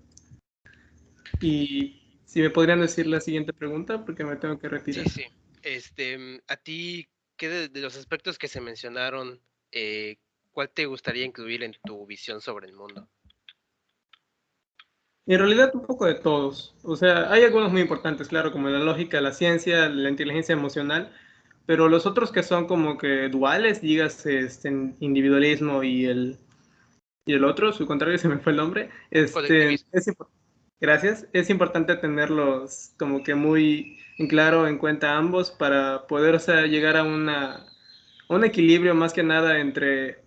Speaker 8: Y si me podrían decir la siguiente pregunta, porque me tengo que retirar.
Speaker 2: Sí, sí. A ti, ¿qué de los aspectos que se mencionaron, cuál te gustaría incluir en tu visión sobre el mundo?
Speaker 8: En realidad un poco de todos. O sea, hay algunos muy importantes, claro, como la lógica, la ciencia, la inteligencia emocional, pero los otros que son como que duales, digas, individualismo y el otro, su contrario, se me fue el nombre,
Speaker 2: Colectivismo.
Speaker 8: gracias, es importante tenerlos como que muy en claro en cuenta ambos para poder, o sea, llegar a un equilibrio más que nada entre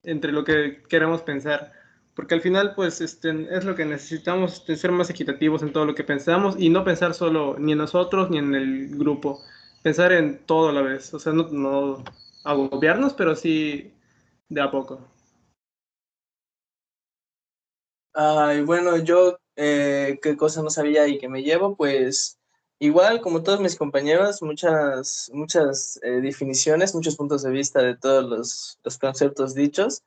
Speaker 8: lo que queremos pensar. Porque al final, pues, es lo que necesitamos, ser más equitativos en todo lo que pensamos y no pensar solo ni en nosotros ni en el grupo. Pensar en todo a la vez. O sea, no agobiarnos, pero sí de a poco.
Speaker 9: Ay, bueno, yo qué cosa no sabía y que me llevo, pues igual como todos mis compañeros, muchas definiciones, muchos puntos de vista de todos los conceptos dichos,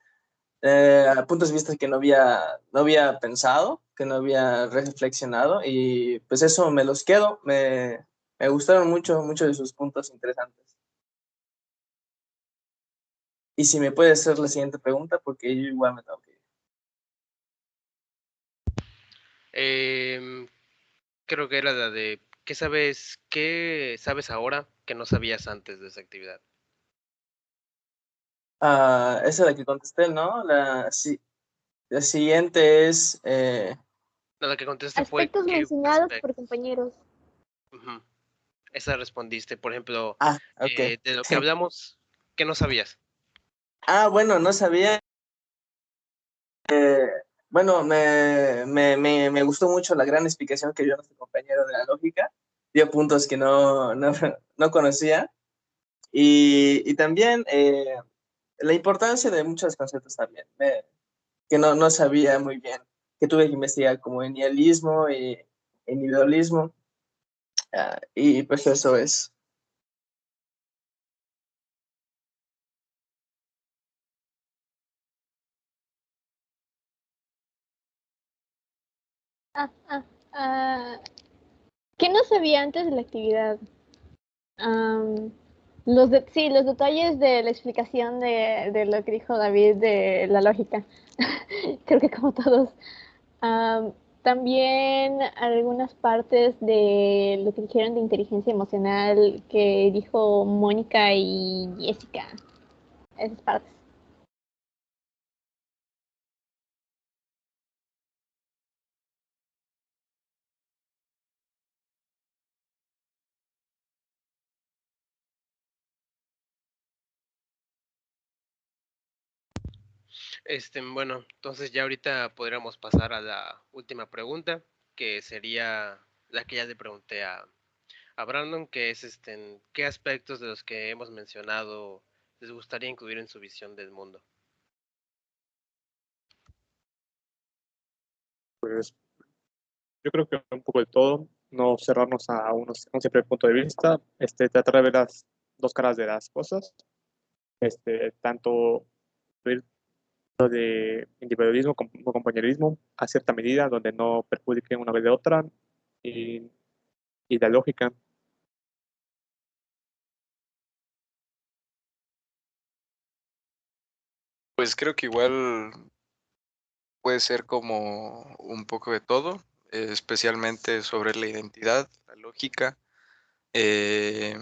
Speaker 9: puntos de vista que no había pensado, que no había reflexionado y pues eso me los quedo, me gustaron mucho de sus puntos interesantes. Y si me puede hacer la siguiente pregunta, porque yo igual me tengo que ir.
Speaker 2: Creo que era la de qué sabes ahora que no sabías antes de esa actividad?
Speaker 9: Esa es la que contesté, ¿no? La siguiente es...
Speaker 2: No, la que contestaste fue
Speaker 10: Aspectos
Speaker 2: qué
Speaker 10: mencionados por compañeros.
Speaker 2: Ujú. Esa respondiste, por ejemplo,
Speaker 9: ok.
Speaker 2: de lo que hablamos, ¿qué no sabías?
Speaker 9: Bueno, no sabía. Bueno, me gustó mucho la gran explicación que dio nuestro compañero de la lógica. Dio puntos que no conocía. Y también la importancia de muchos conceptos también, que no sabía muy bien, que tuve que investigar como en nihilismo y en individualismo. Y pues eso es.
Speaker 10: ¿Qué no sabía antes de la actividad? Sí, los detalles de la explicación de lo que dijo David de la lógica. Creo que como todos. También algunas partes de lo que dijeron de inteligencia emocional que dijo Mónica y Jessica. Esas partes.
Speaker 2: Bueno, entonces ya ahorita podríamos pasar a la última pregunta, que sería la que ya le pregunté a Brandon, que es ¿qué aspectos de los que hemos mencionado les gustaría incluir en su visión del mundo?
Speaker 4: Pues yo creo que un poco de todo, no cerrarnos a un simple punto de vista, tratar de ver las dos caras de las cosas, tanto ver lo de individualismo como compañerismo a cierta medida, donde no perjudiquen una vez de otra, y, y la lógica.
Speaker 1: Pues creo que igual puede ser como un poco de todo, especialmente sobre la identidad, la lógica, eh,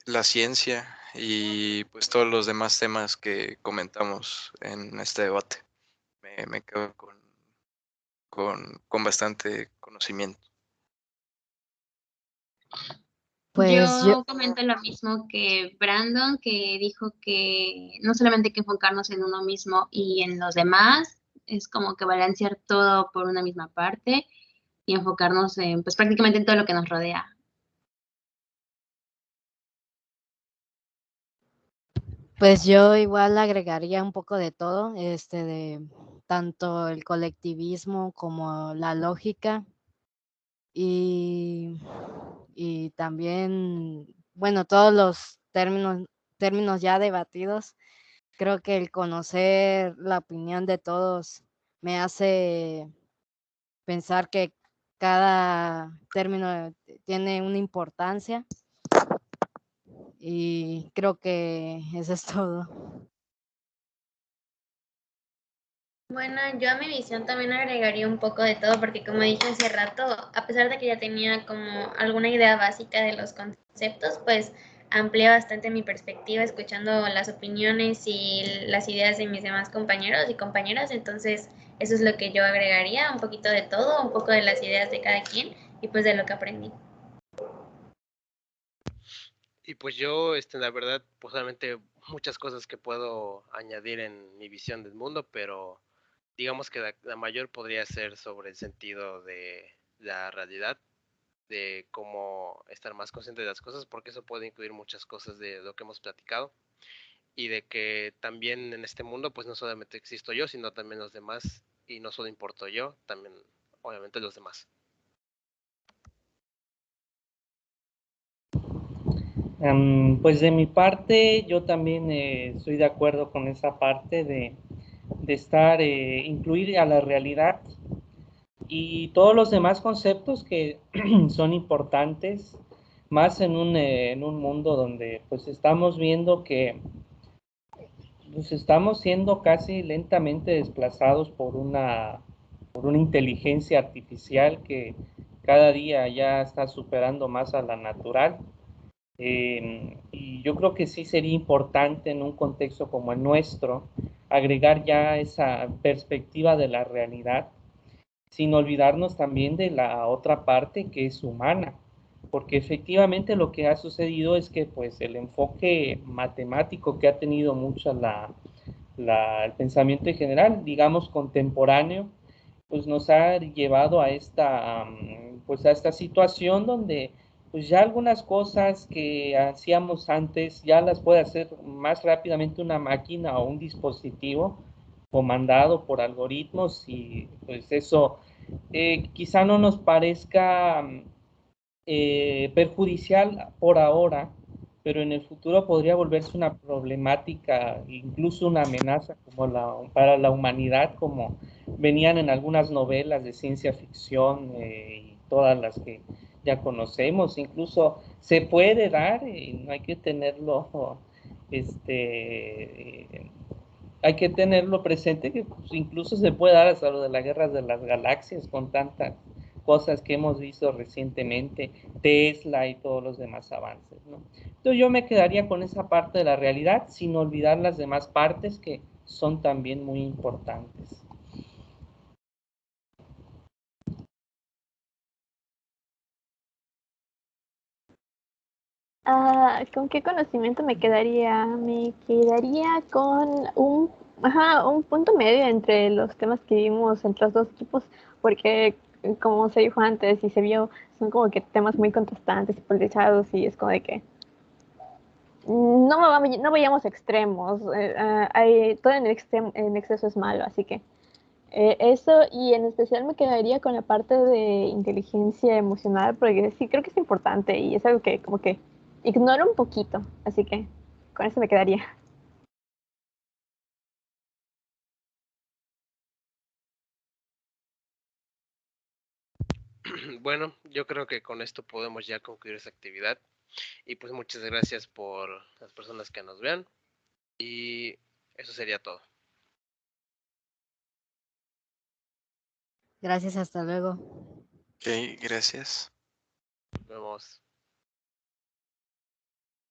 Speaker 1: la ciencia y pues todos los demás temas que comentamos en este debate. Me quedo con bastante conocimiento.
Speaker 5: Pues yo,
Speaker 6: Yo comento lo mismo que Brandon, que dijo que no solamente hay que enfocarnos en uno mismo y en los demás, es como que balancear todo por una misma parte y enfocarnos en, pues prácticamente en todo lo que nos rodea.
Speaker 5: Pues yo igual agregaría un poco de todo, de tanto el colectivismo como la lógica y, y también, bueno, todos los términos ya debatidos. Creo que el conocer la opinión de todos me hace pensar que cada término tiene una importancia y creo que eso es todo.
Speaker 3: Bueno, yo a mi visión también agregaría un poco de todo, porque como dije hace rato, a pesar de que ya tenía como alguna idea básica de los conceptos, pues amplié bastante mi perspectiva escuchando las opiniones y las ideas de mis demás compañeros y compañeras. Entonces, eso es lo que yo agregaría, un poquito de todo, un poco de las ideas de cada quien y pues de lo que aprendí.
Speaker 2: Y pues yo, la verdad, pues solamente muchas cosas que puedo añadir en mi visión del mundo, pero digamos que la mayor podría ser sobre el sentido de la realidad, de cómo estar más consciente de las cosas, porque eso puede incluir muchas cosas de lo que hemos platicado, y de que también en este mundo, pues no solamente existo yo, sino también los demás, y no solo importo yo, también obviamente los demás.
Speaker 7: Pues de mi parte, yo también estoy de acuerdo con esa parte de estar, incluir a la realidad y todos los demás conceptos que son importantes, más en un mundo donde pues estamos viendo que pues, estamos siendo casi lentamente desplazados por una inteligencia artificial que cada día ya está superando más a la natural. Y yo creo que sí sería importante en un contexto como el nuestro agregar ya esa perspectiva de la realidad, sin olvidarnos también de la otra parte que es humana, porque efectivamente lo que ha sucedido es que pues el enfoque matemático que ha tenido mucho el pensamiento en general, digamos contemporáneo, pues nos ha llevado a pues a esta situación donde pues ya algunas cosas que hacíamos antes ya las puede hacer más rápidamente una máquina o un dispositivo comandado por algoritmos y pues eso quizá no nos parezca perjudicial por ahora, pero en el futuro podría volverse una problemática, incluso una amenaza para la humanidad, como venían en algunas novelas de ciencia ficción y todas las que ya conocemos. Incluso se puede dar, no hay que tenerlo, hay que tenerlo presente, que pues, incluso se puede dar hasta lo de las guerras de las galaxias con tantas cosas que hemos visto recientemente, Tesla y todos los demás avances, ¿no? Entonces yo me quedaría con esa parte de la realidad, sin olvidar las demás partes que son también muy importantes.
Speaker 10: ¿Con qué conocimiento me quedaría? Me quedaría con un punto medio entre los temas que vimos entre los dos equipos, porque como se dijo antes y se vio, son como que temas muy contrastantes y polarizados y es como de que no vayamos extremos. Todo en exceso es malo, así que eso, y en especial me quedaría con la parte de inteligencia emocional, porque sí creo que es importante y es algo que como que ignoro un poquito, así que con eso me quedaría.
Speaker 2: Bueno, yo creo que con esto podemos ya concluir esta actividad. Y pues muchas gracias por las personas que nos vean. Y eso sería todo.
Speaker 5: Gracias, hasta luego.
Speaker 1: Ok, gracias.
Speaker 2: Nos vemos.